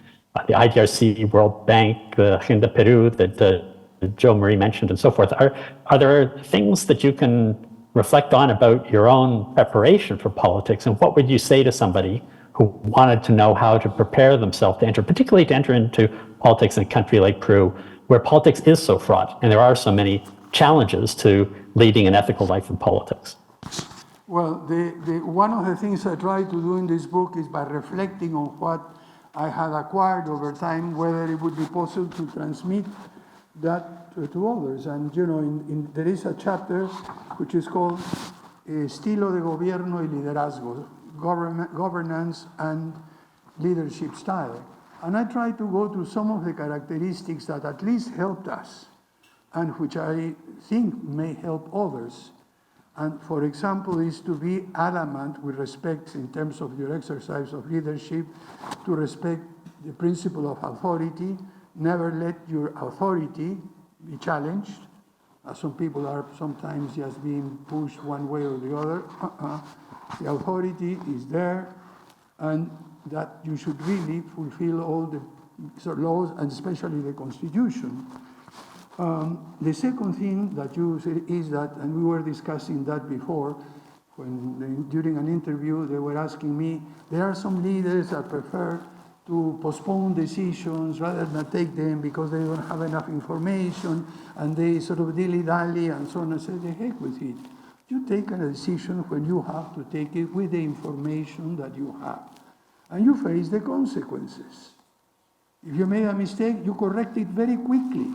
the IDRC, World Bank, the Agenda Peru that Joe Marie mentioned, and so forth. Are there things that you can reflect on about your own preparation for politics, and what would you say to somebody who wanted to know how to prepare themselves particularly to enter into politics in a country like Peru, where politics is so fraught and there are so many challenges to leading an ethical life in politics? Well, one of the things I try to do in this book is by reflecting on what I had acquired over time, whether it would be possible to transmit that to others. And there is a chapter which is called Estilo de Gobierno y Liderazgo, Governance and Leadership Style. And I try to go through some of the characteristics that at least helped us and which I think may help others. And for example, is to be adamant with respect in terms of your exercise of leadership, to respect the principle of authority, never let your authority be challenged. Some people are sometimes just being pushed one way or the other. The authority is there, and that you should really fulfill all the laws, and especially the Constitution. The second thing that you say is that, and we were discussing that before, during an interview, they were asking me, there are some leaders that prefer to postpone decisions rather than take them because they don't have enough information, and they sort of dilly-dally and so on. I said, the heck with it. You take a decision when you have to take it with the information that you have, and you face the consequences. If you made a mistake, you correct it very quickly.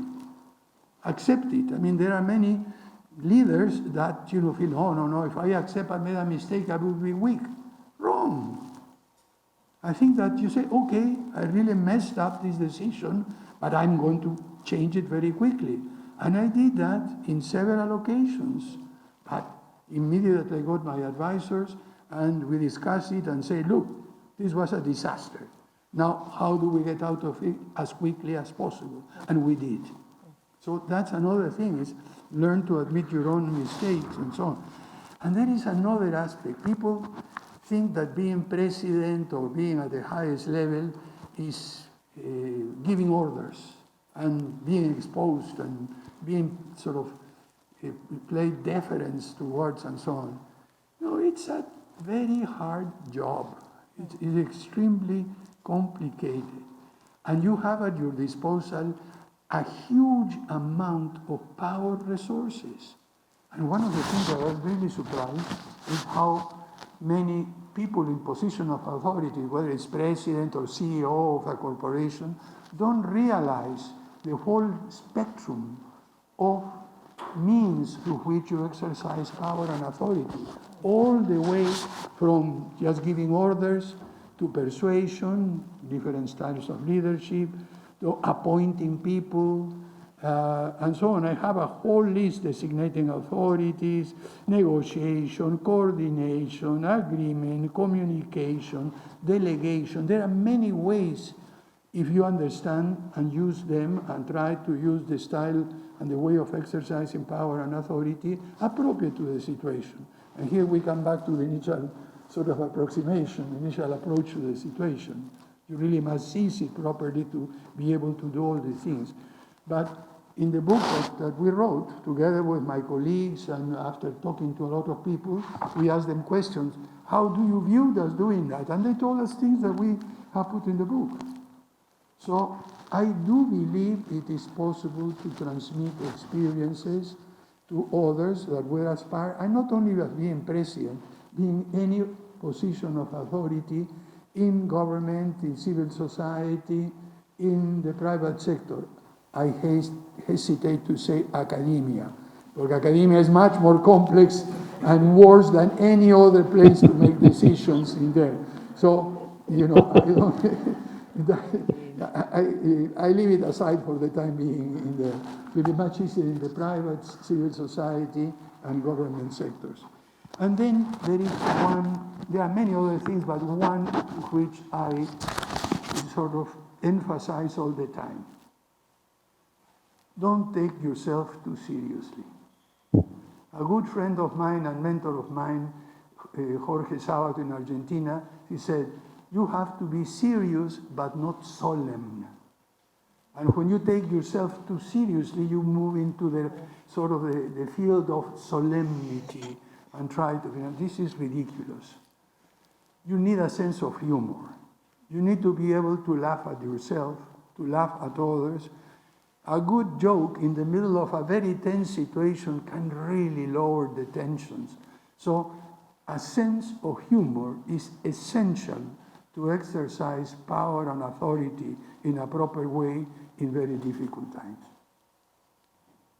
Accept it. I mean, there are many leaders that feel, no, if I accept I made a mistake, I will be weak. Wrong. I think that you say, okay, I really messed up this decision, but I'm going to change it very quickly. And I did that in several occasions. But immediately I got my advisors and we discussed it and say, look, this was a disaster. Now, how do we get out of it as quickly as possible? And we did. So that's another thing, is learn to admit your own mistakes and so on. And there is another aspect. People think that being president or being at the highest level is giving orders and being exposed and being sort of played deference towards and so on. No, it's a very hard job. It is extremely complicated. And you have at your disposal a huge amount of power resources. And one of the things that I was really surprised is how many people in position of authority, whether it's president or CEO of a corporation, don't realize the whole spectrum of means through which you exercise power and authority, all the way from just giving orders to persuasion, different styles of leadership, to appointing people, and so on. I have a whole list designating authorities, negotiation, coordination, agreement, communication, delegation. There are many ways, if you understand and use them and try to use the style and the way of exercising power and authority appropriate to the situation. And here we come back to the initial sort of approximation, initial approach to the situation. You really must seize it properly to be able to do all these things. But in the book that we wrote, together with my colleagues and after talking to a lot of people, we asked them questions. How do you view us doing that? And they told us things that we have put in the book. So I do believe it is possible to transmit experiences to others that will aspire, and not only as being president, being any position of authority in government, in civil society, in the private sector. I hesitate to say academia, because academia is much more complex and worse than any other place to make decisions in there. So, I leave it aside for the time being. It will be much easier in the private, civil society, and government sectors. And then there are many other things, but one which I sort of emphasize all the time. Don't take yourself too seriously. A good friend of mine and mentor of mine, Jorge Sabato in Argentina, he said, you have to be serious but not solemn. And when you take yourself too seriously, you move into the sort of the field of solemnity and try to, this is ridiculous. You need a sense of humor. You need to be able to laugh at yourself, to laugh at others. A good joke in the middle of a very tense situation can really lower the tensions. So a sense of humor is essential to exercise power and authority in a proper way in very difficult times.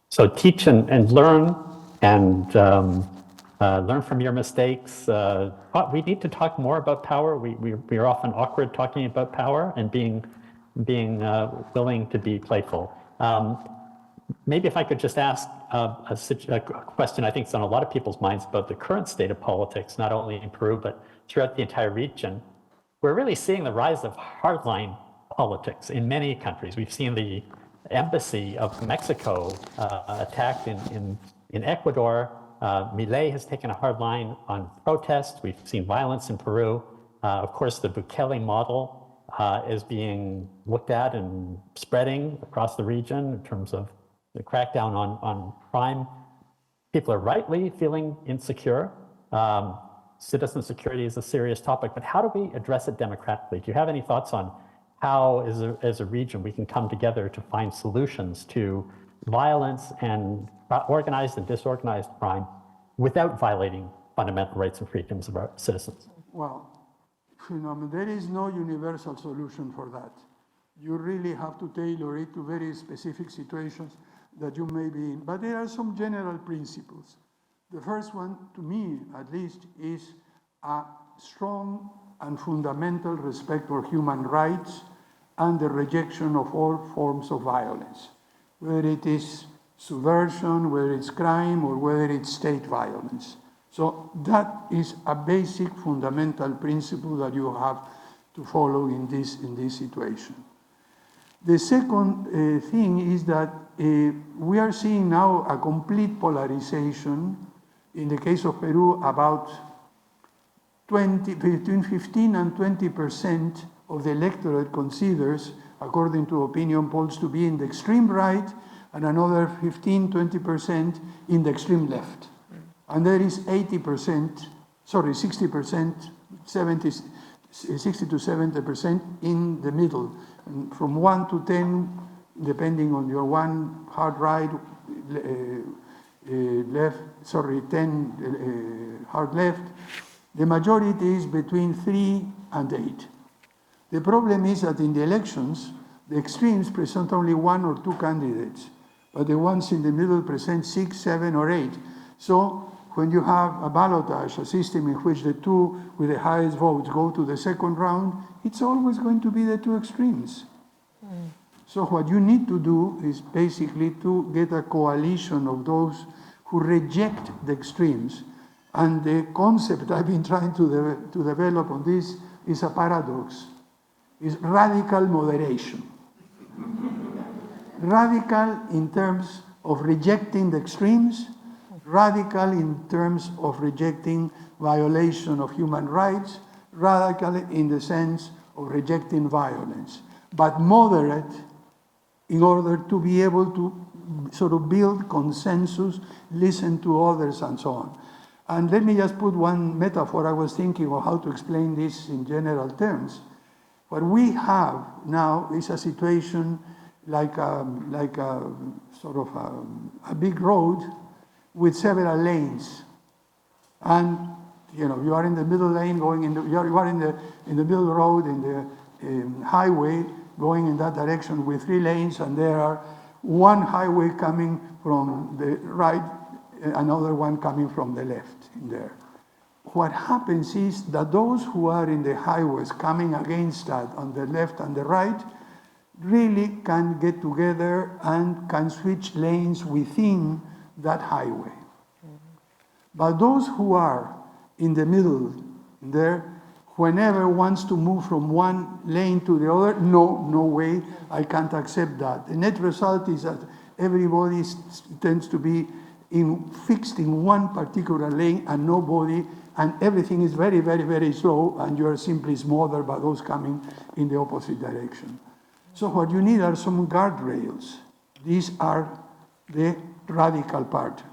So teach and learn, and learn from your mistakes. We need to talk more about power. We are often awkward talking about power and being being willing to be playful. Maybe if I could just ask a question I think is on a lot of people's minds about the current state of politics, not only in Peru, but throughout the entire region. We're really seeing the rise of hardline politics in many countries. We've seen the embassy of Mexico attacked in Ecuador. Milei has taken a hard line on protest. We've seen violence in Peru. Of course, the Bukele model is being looked at and spreading across the region in terms of the crackdown on crime. People are rightly feeling insecure. Citizen security is a serious topic, but how do we address it democratically? Do you have any thoughts on how, as a region, we can come together to find solutions to violence and organized and disorganized crime without violating fundamental rights and freedoms of our citizens? Well, there is no universal solution for that. You really have to tailor it to very specific situations that you may be in. But there are some general principles. The first one, to me at least, is a strong and fundamental respect for human rights and the rejection of all forms of violence, whether it is subversion, whether it's crime, or whether it's state violence. So that is a basic fundamental principle that you have to follow in this situation. The second thing is that we are seeing now a complete polarization. In the case of Peru, about between 15 and 20% of the electorate considers, according to opinion polls, to be in the extreme right, and another 15-20% in the extreme left. And there is 60%, 60 to 70% in the middle, and from 1 to 10, depending on your one hard right, 10 hard left. The majority is between 3 and 8. The problem is that in the elections, the extremes present only 1 or 2 candidates, but the ones in the middle present 6, 7, or 8. So when you have a ballotage, a system in which the two with the highest votes go to the second round, it's always going to be the two extremes. So what you need to do is basically to get a coalition of those who reject the extremes. And the concept I've been trying to develop on this is a paradox. It's radical moderation. Radical in terms of rejecting the extremes, radical in terms of rejecting violation of human rights, radical in the sense of rejecting violence, but moderate in order to be able to sort of build consensus, listen to others, and so on. And let me just put one metaphor. I was thinking of how to explain this in general terms. What we have now is a situation like a big road with several lanes. And you are in the middle lane you are in the middle road, in the highway, going in that direction with 3 lanes, and there are one highway coming from the right, another one coming from the left in there. What happens is that those who are in the highways coming against that on the left and the right really can get together and can switch lanes within that highway. But those who are in the middle there, whenever wants to move from one lane to the other, no way, I can't accept that. The net result is that everybody tends to be fixed in one particular lane and nobody, and everything is very, very, very slow, and you are simply smothered by those coming in the opposite direction. So what you need are some guardrails. These are the radical part.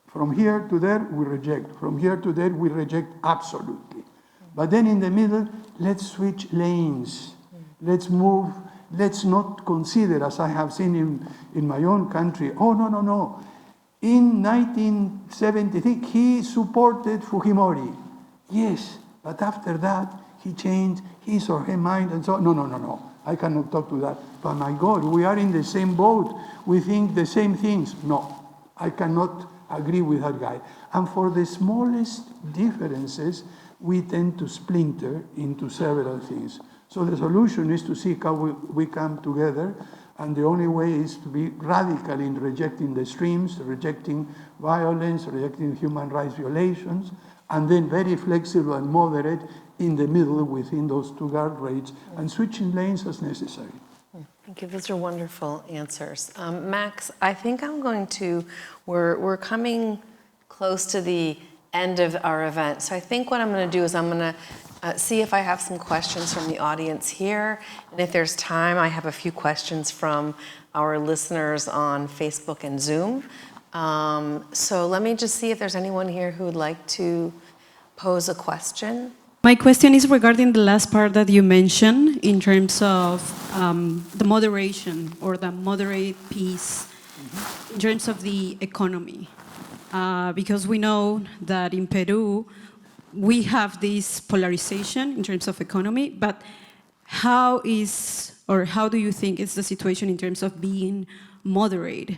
From here to there, we reject. From here to there, we reject absolutely. But then in the middle, let's switch lanes. Let's move. Let's not consider, as I have seen in my own country, no. In 1973, he supported Fujimori. Yes, but after that, he changed his or her mind and so on. No. I cannot talk to that. But my God, we are in the same boat. We think the same things. No, I cannot agree with that guy. And for the smallest differences, we tend to splinter into several things. So the solution is to see how we come together, and the only way is to be radical in rejecting the extremes, rejecting violence, rejecting human rights violations, and then very flexible and moderate in the middle within those two guardrails, and switching lanes as necessary. Thank you. Those are wonderful answers. Max, I think we're coming close to the end of our event. So I think what I'm going to do is I'm going to see if I have some questions from the audience here. And if there's time, I have a few questions from our listeners on Facebook and Zoom. So let me just see if there's anyone here who would like to pose a question. My question is regarding the last part that you mentioned in terms of the moderation or the moderate piece in terms of the economy. Because we know that in Peru, we have this polarization in terms of economy, but how do you think is the situation in terms of being moderate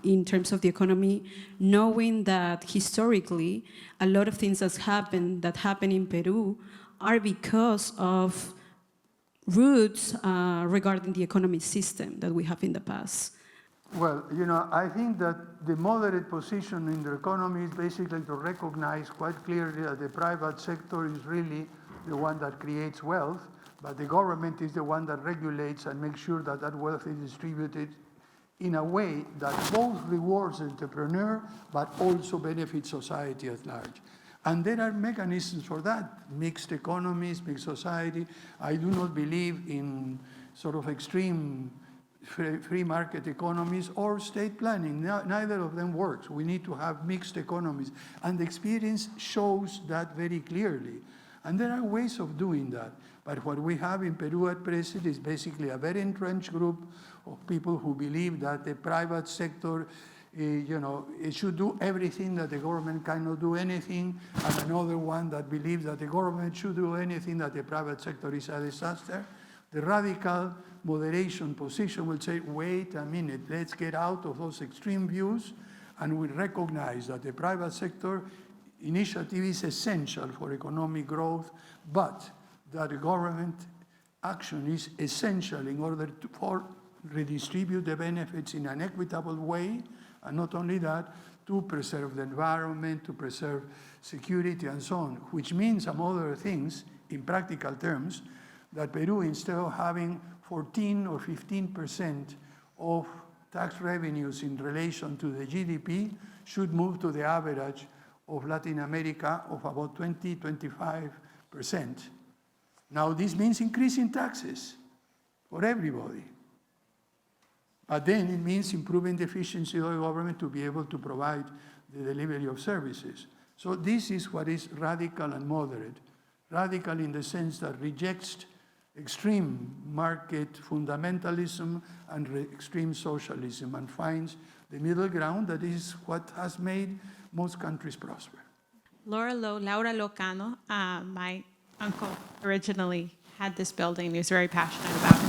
in terms of the economy, knowing that historically a lot of things that happen in Peru are because of roots regarding the economic system that we have in the past? Well, I think that the moderate position in the economy is basically to recognize quite clearly that the private sector is really the one that creates wealth, but the government is the one that regulates and makes sure that that wealth is distributed in a way that both rewards the entrepreneur, but also benefits society at large. And there are mechanisms for that, mixed economies, mixed society. I do not believe in sort of extreme free market economies or state planning. Neither of them works. We need to have mixed economies. And the experience shows that very clearly. And there are ways of doing that. But what we have in Peru at present is basically a very entrenched group of people who believe that the private sector, it should do everything, that the government cannot do anything, and another one that believes that the government should do anything, that the private sector is a disaster. The radical moderation position will say, wait a minute, let's get out of those extreme views, and we recognize that the private sector initiative is essential for economic growth, but that the government action is essential in order to redistribute the benefits in an equitable way, and not only that, to preserve the environment, to preserve security and so on, which means, among other things, in practical terms, that Peru, instead of having 14 or 15% of tax revenues in relation to the GDP, should move to the average of Latin America of about 20-25%. Now, this means increasing taxes for everybody. But then it means improving the efficiency of the government to be able to provide the delivery of services. So this is what is radical and moderate. Radical in the sense that rejects extreme market fundamentalism and extreme socialism and finds the middle ground that is what has made most countries prosper. Laura Locano, my uncle originally had this building and he was very passionate about it.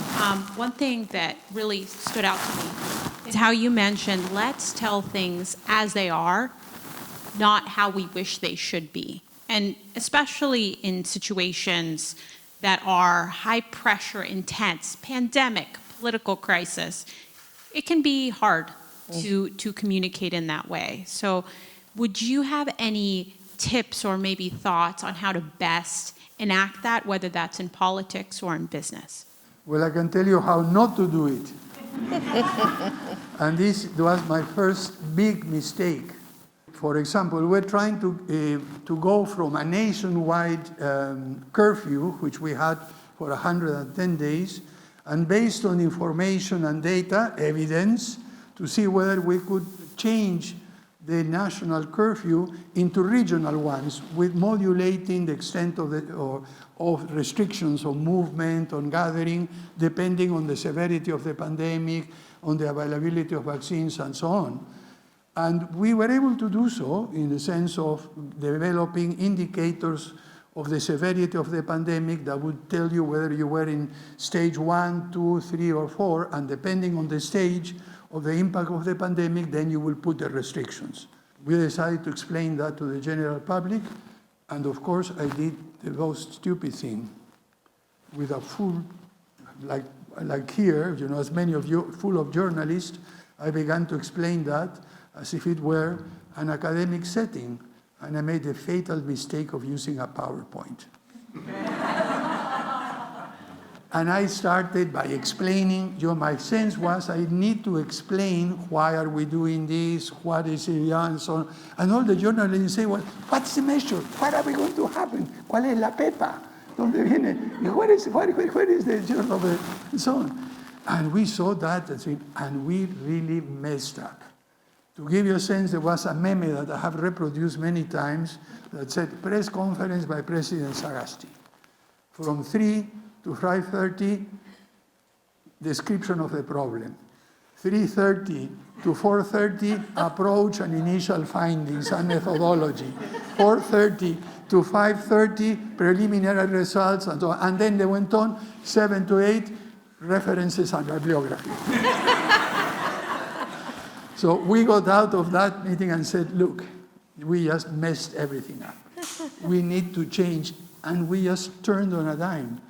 One thing that really stood out to me is how you mentioned, let's tell things as they are, not how we wish they should be. And especially in situations that are high pressure, intense, pandemic, political crisis, it can be hard to communicate in that way. So would you have any tips or maybe thoughts on how to best enact that, whether that's in politics or in business? Well, I can tell you how not to do it. And this was my first big mistake. For example, we're trying to go from a nationwide curfew, which we had for 110 days, and based on information and data, evidence, to see whether we could change the national curfew into regional ones with modulating the extent of restrictions on movement, on gathering, depending on the severity of the pandemic, on the availability of vaccines, and so on. And we were able to do so in the sense of developing indicators of the severity of the pandemic that would tell you whether you were in stage 1, 2, 3, or 4, and depending on the stage of the impact of the pandemic, then you will put the restrictions. We decided to explain that to the general public, And of course, I did the most stupid thing with a full, like here, you know, as many of you, full of journalists, I began to explain that as if it were an academic setting, and I made the fatal mistake of using a PowerPoint. And I started by explaining, my sense was I need to explain why are we doing this, what is it, and so on. And all the journalists say, well, what's the measure? What are we going to happen? ¿Cuál es la pepa? ¿Dónde viene? Where is the journal? And so on. And we saw that, and we really messed up. To give you a sense, there was a meme that I have reproduced many times that said, press conference by President Sagasti. From 3 to 5:30, description of the problem. 3:30 to 4:30, approach and initial findings and methodology. 4:30 to 5:30, preliminary results, and so on. And then they went on, 7 to 8, references and bibliography. So we got out of that meeting and said, look, we just messed everything up. We need to change. And we just turned on a dime.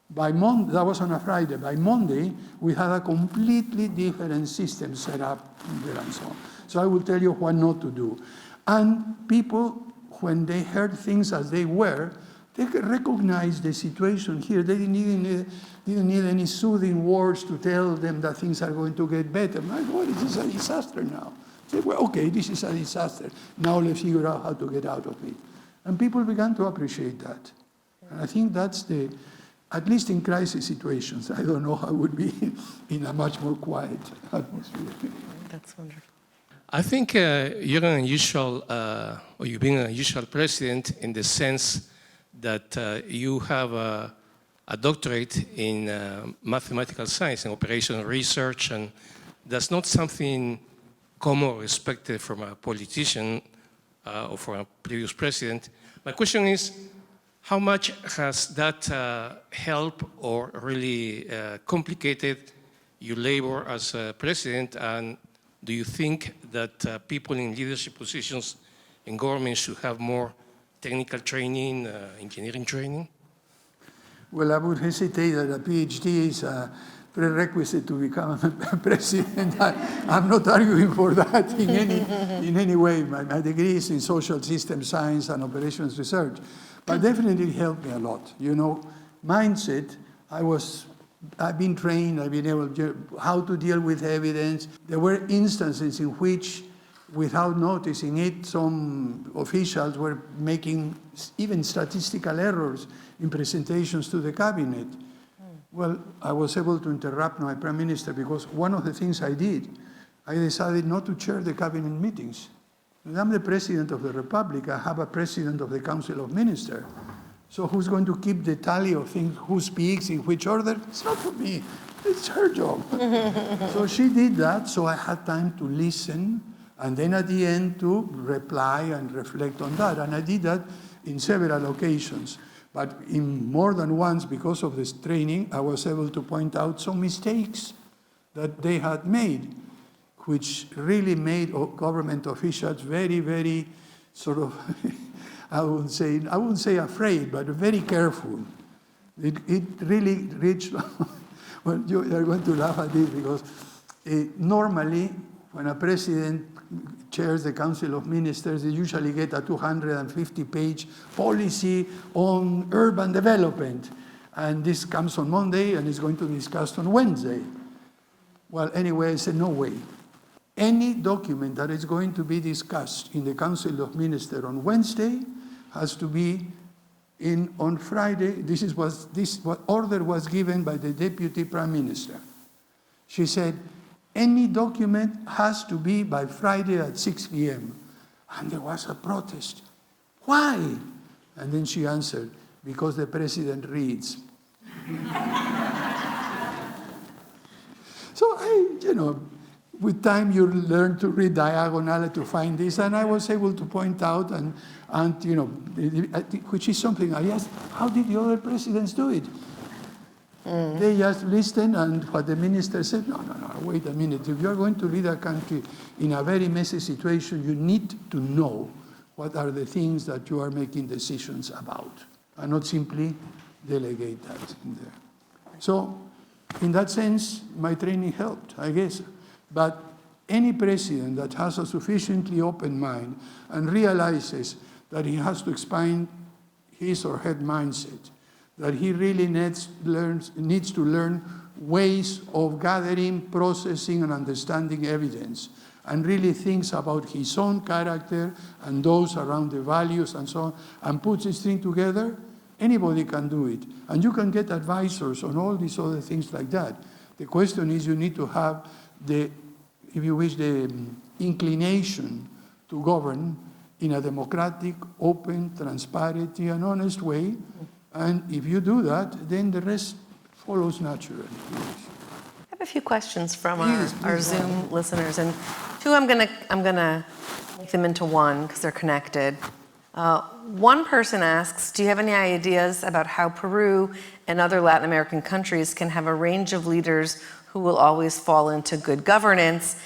By Monday, that was on a Friday. By Monday, we had a completely different system set up there and so on. So I will tell you what not to do. And people, when they heard things as they were, they recognized the situation here. They didn't need any soothing words to tell them that things are going to get better. My God, this is a disaster now. Say, well, okay, this is a disaster. Now let's figure out how to get out of it. And people began to appreciate that. And I think that's at least in crisis situations. I don't know how it would be in a much more quiet atmosphere. That's wonderful. I think you're an unusual, or you've been an unusual president in the sense that you have a doctorate in mathematical science and operational research, and that's not something common or expected from a politician or from a previous president. My question is, how much has that helped or really complicated your labor as president? And do you think that people in leadership positions in government should have more technical training, engineering training? Well, I would hesitate that a PhD is a prerequisite to become a president. I'm not arguing for that in any way. My degree is in social system science and operations research. But definitely helped me a lot. You know, mindset, I've been trained, I've been able to, how to deal with evidence. There were instances in which, without noticing it, some officials were making even statistical errors in presentations to the cabinet. Well, I was able to interrupt my prime minister because one of the things I did, I decided not to chair the cabinet meetings. I'm the president of the republic. I have a president of the council of ministers. So who's going to keep the tally of things, who speaks, in which order? It's not for me. It's her job. So she did that, so I had time to listen, and then at the end to reply and reflect on that. And I did that in several occasions. But in more than once, because of this training, I was able to point out some mistakes that they had made, which really made government officials very, very sort of, I wouldn't say afraid, but very careful. It really reached, well, you're going to laugh at this because normally when a president chairs the Council of Ministers, they usually get a 250-page policy on urban development. And this comes on Monday and is going to be discussed on Wednesday. Well, anyway, I said, no way. Any document that is going to be discussed in the Council of Ministers on Wednesday has to be in on Friday. This order was given by the Deputy Prime Minister. She said, any document has to be by Friday at 6 p.m. And there was a protest. Why? And then she answered, because the president reads. So with time you learn to read diagonally to find this, and I was able to point out, and which is something I asked, how did the other presidents do it? They just listened, and what the minister said, no, wait a minute. If you're going to lead a country in a very messy situation, you need to know what are the things that you are making decisions about, and not simply delegate that in there. So, in that sense, my training helped, I guess. But any president that has a sufficiently open mind and realizes that he has to expand his or her mindset, that he really needs to learn ways of gathering, processing, and understanding evidence, and really thinks about his own character and those around the values and so on, and puts this thing together, anybody can do it. And you can get advisors on all these other things like that. The question is you need to have the, if you wish, the inclination to govern in a democratic, open, transparent, and honest way. And if you do that, then the rest follows naturally. I have a few questions from Please, our please, Zoom listeners, and two I'm gonna make them into one because they're connected. One person asks, do you have any ideas about how Peru and other Latin American countries can have a range of leaders who will always fall into good governance?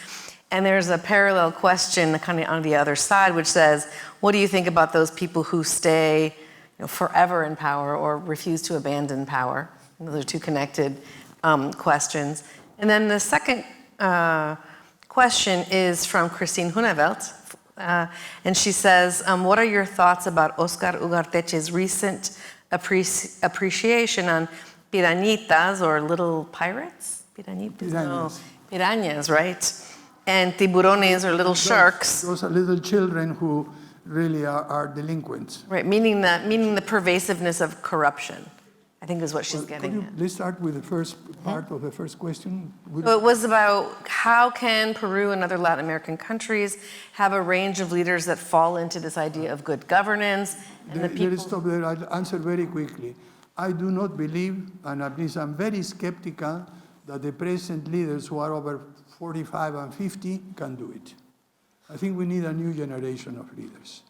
And there's a parallel question kind of on the other side, which says, what do you think about those people who stay forever in power or refuse to abandon power? And those are two connected questions. And then the second question is from Christine Hunevelt. And she says, what are your thoughts about Oscar Ugarteche's recent appreciation on pirañitas, or little pirates? Pirañitas? No, pirañas, right? And tiburones, or little sharks. Those are little children who really are delinquents. Right, meaning the pervasiveness of corruption, I think is what she's getting at. Let's start with the first part of the first question. So it was about how can Peru and other Latin American countries have a range of leaders that fall into this idea of good governance, and the people... Let's stop there. I'll answer very quickly. I do not believe, and at least I'm very skeptical, that the present leaders who are over 45 and 50 can do it. I think we need a new generation of leaders,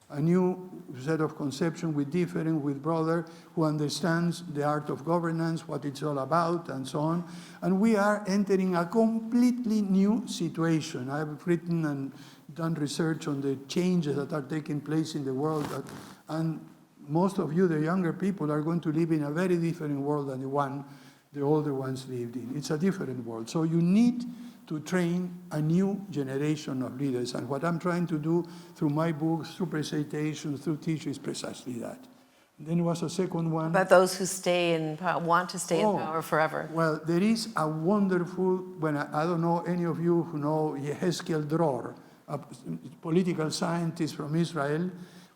a new set of conception with brother who understands the art of governance, what it's all about, and so on. And we are entering a completely new situation. I've written and done research on the changes that are taking place in the world, and most of you, the younger people, are going to live in a very different world than the one the older ones lived in. It's a different world. So you need to train a new generation of leaders. And what I'm trying to do through my books, through presentations, through teaching is precisely that. And then there was a second one. About those who stay and want to stay in power forever. Well, there is a wonderful, I don't know any of you who know Yehezkel Dror, a political scientist from Israel,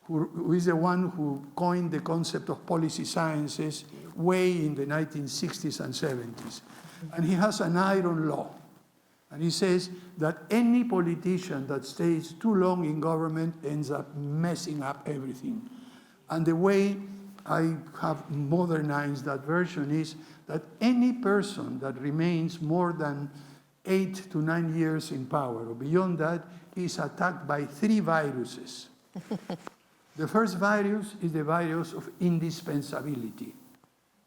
who is the one who coined the concept of policy sciences way in the 1960s and 70s. And he has an iron law. And he says that any politician that stays too long in government ends up messing up everything. And the way I have modernized that version is that any person that remains more than 8 to 9 years in power, or beyond that, is attacked by 3 viruses. The first virus is the virus of indispensability.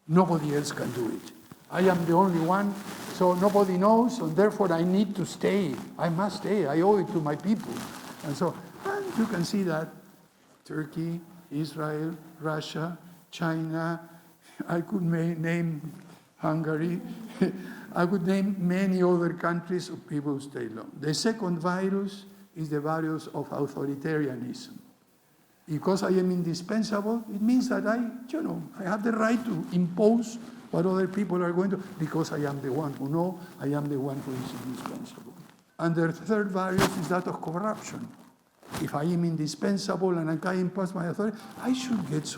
Nobody else can do it. I am the only one, so nobody knows, and therefore I need to stay. I must stay. I owe it to my people. And so and you can see that Turkey, Israel, Russia, China, I could name Hungary, I could name many other countries of people who stay long. The second virus is the virus of authoritarianism. Because I am indispensable, it means that I have the right to impose what other people are going to, because I am the one who knows, I am the one who is indispensable. And the third virus is that of corruption. If I am indispensable and I can impose my authority, I should get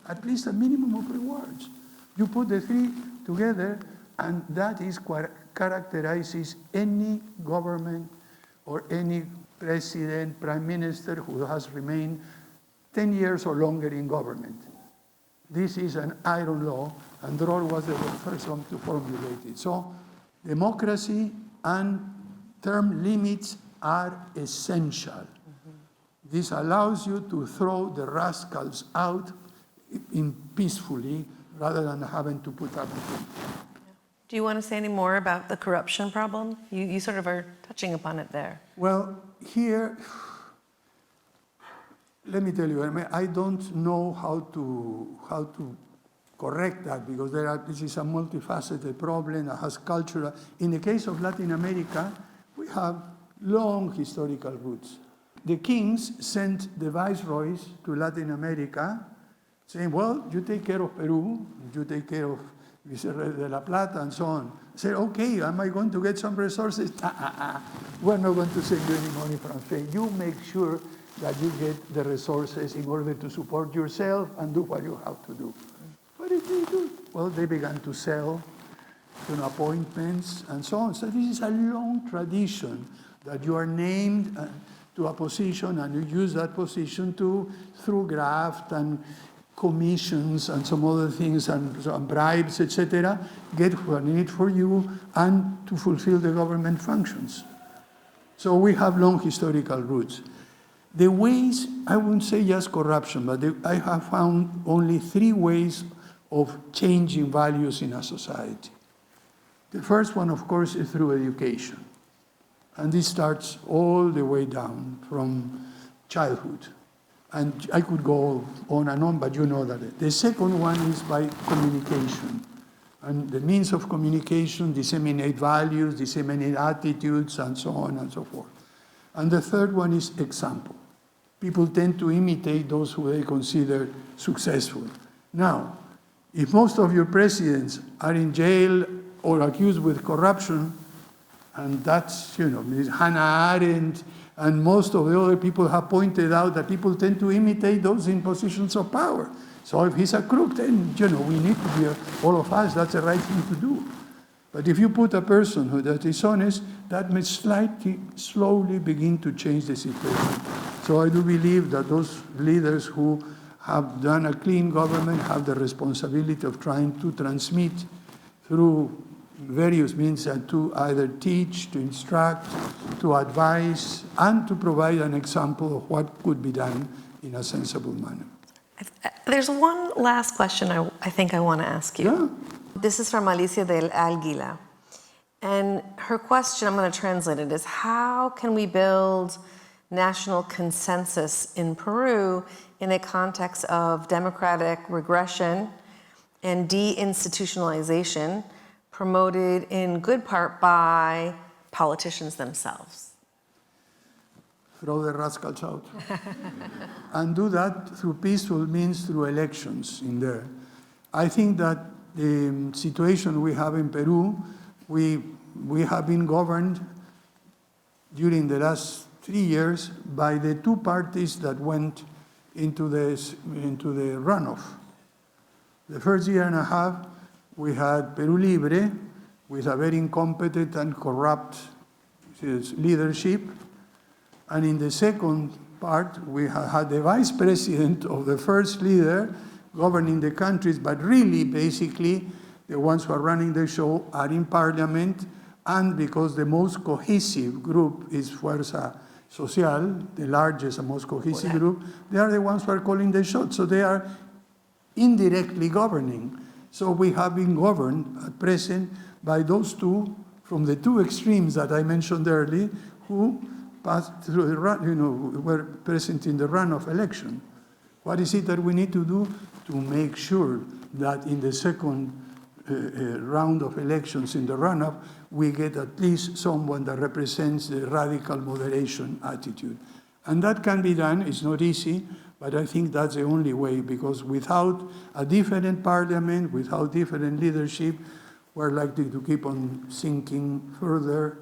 at least a minimum of rewards. You put the 3 together, and that is what characterizes any government or any president, prime minister who has remained 10 years or longer in government. This is an iron law, and Dror was the first one to formulate it. So democracy and term limits are essential. Mm-hmm. This allows you to throw the rascals out peacefully rather than having to put up with them. Do you want to say any more about the corruption problem? You sort of are touching upon it there. Well, here, let me tell you, I don't know how to correct that, because this is a multifaceted problem that has cultural. In the case of Latin America, we have long historical roots. The kings sent the viceroys to Latin America saying, well, you take care of Peru, you take care of Viceroy de la Plata, and so on. I said, okay, am I going to get some resources? We're not going to send you any money from Spain. You make sure that you get the resources in order to support yourself and do what you have to do. What did they do? Well, they began to sell appointments and so on. So this is a long tradition that you are named to a position and you use that position through graft and commissions and some other things and bribes, etc., get what needed for you and to fulfill the government functions. So we have long historical roots. The ways, I wouldn't say just corruption, but I have found only 3 ways of changing values in a society. The first one, of course, is through education. And this starts all the way down from childhood. And I could go on and on, but you know that. The second one is by communication. And the means of communication disseminate values, disseminate attitudes, and so on and so forth. And the third one is example. People tend to imitate those who they consider successful. Now, if most of your presidents are in jail or accused with corruption, and that's, Hannah Arendt, and most of the other people have pointed out that people tend to imitate those in positions of power. So if he's a crook, then, we need to be, all of us, that's the right thing to do. But if you put a person that is honest, that may slowly begin to change the situation. So I do believe that those leaders who have done a clean government have the responsibility of trying to transmit through various means and to either teach, to instruct, to advise, and to provide an example of what could be done in a sensible manner. There's one last question I think I want to ask you. Yeah. This is from Alicia del Águila. And her question, I'm going to translate it, is how can we build national consensus in Peru in a context of democratic regression and deinstitutionalization promoted in good part by politicians themselves? Throw the rascals out. And do that through peaceful means, through elections in there. I think that the situation we have in Peru, we have been governed during the last 3 years by the 2 parties that went into the runoff. The first year and a half, we had Peru Libre with a very incompetent and corrupt leadership. And in the second part, we had the vice president of the first leader governing the countries, but really, basically, the ones who are running the show are in parliament, and because the most cohesive group is Fuerza Social, the largest and most cohesive group, they are the ones who are calling the shots. So they are indirectly governing. So we have been governed at present by those 2 from the 2 extremes that I mentioned earlier, who passed through the run, were present in the runoff election. What is it that we need to do to make sure that in the second round of elections in the runoff, we get at least someone that represents the radical moderation attitude? And that can be done. It's not easy, but I think that's the only way, because without a different parliament, without different leadership, we're likely to keep on sinking further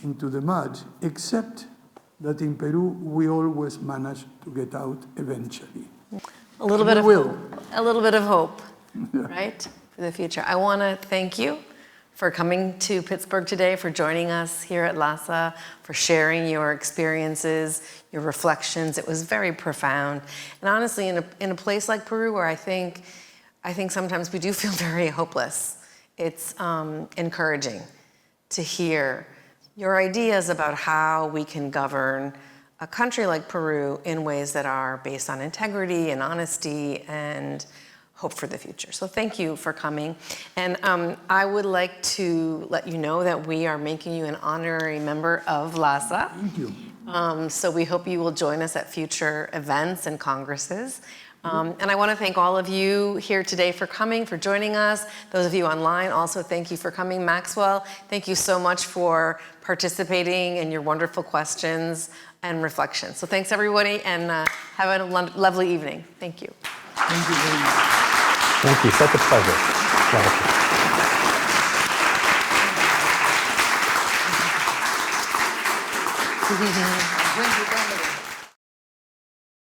into the mud, except that in Peru, we always manage to get out eventually. A little bit of hope, Yeah. right, for the future. I want to thank you for coming to Pittsburgh today, for joining us here at LASA, for sharing your experiences, your reflections. It was very profound. And honestly, in a place like Peru, where I think sometimes we do feel very hopeless, it's encouraging to hear your ideas about how we can govern a country like Peru in ways that are based on integrity and honesty and hope for the future. So thank you for coming. And I would like to let you know that we are making you an honorary member of LASA. Thank you. So we hope you will join us at future events and congresses. And I want to thank all of you here today for coming, for joining us. Those of you online, also thank you for coming. Maxwell, thank you so much for participating and your wonderful questions and reflections. So thanks everybody, and have a lovely evening. Thank you. Thank you very much. Thank you. Such a pleasure. Wonderful. Thank you, Pamela.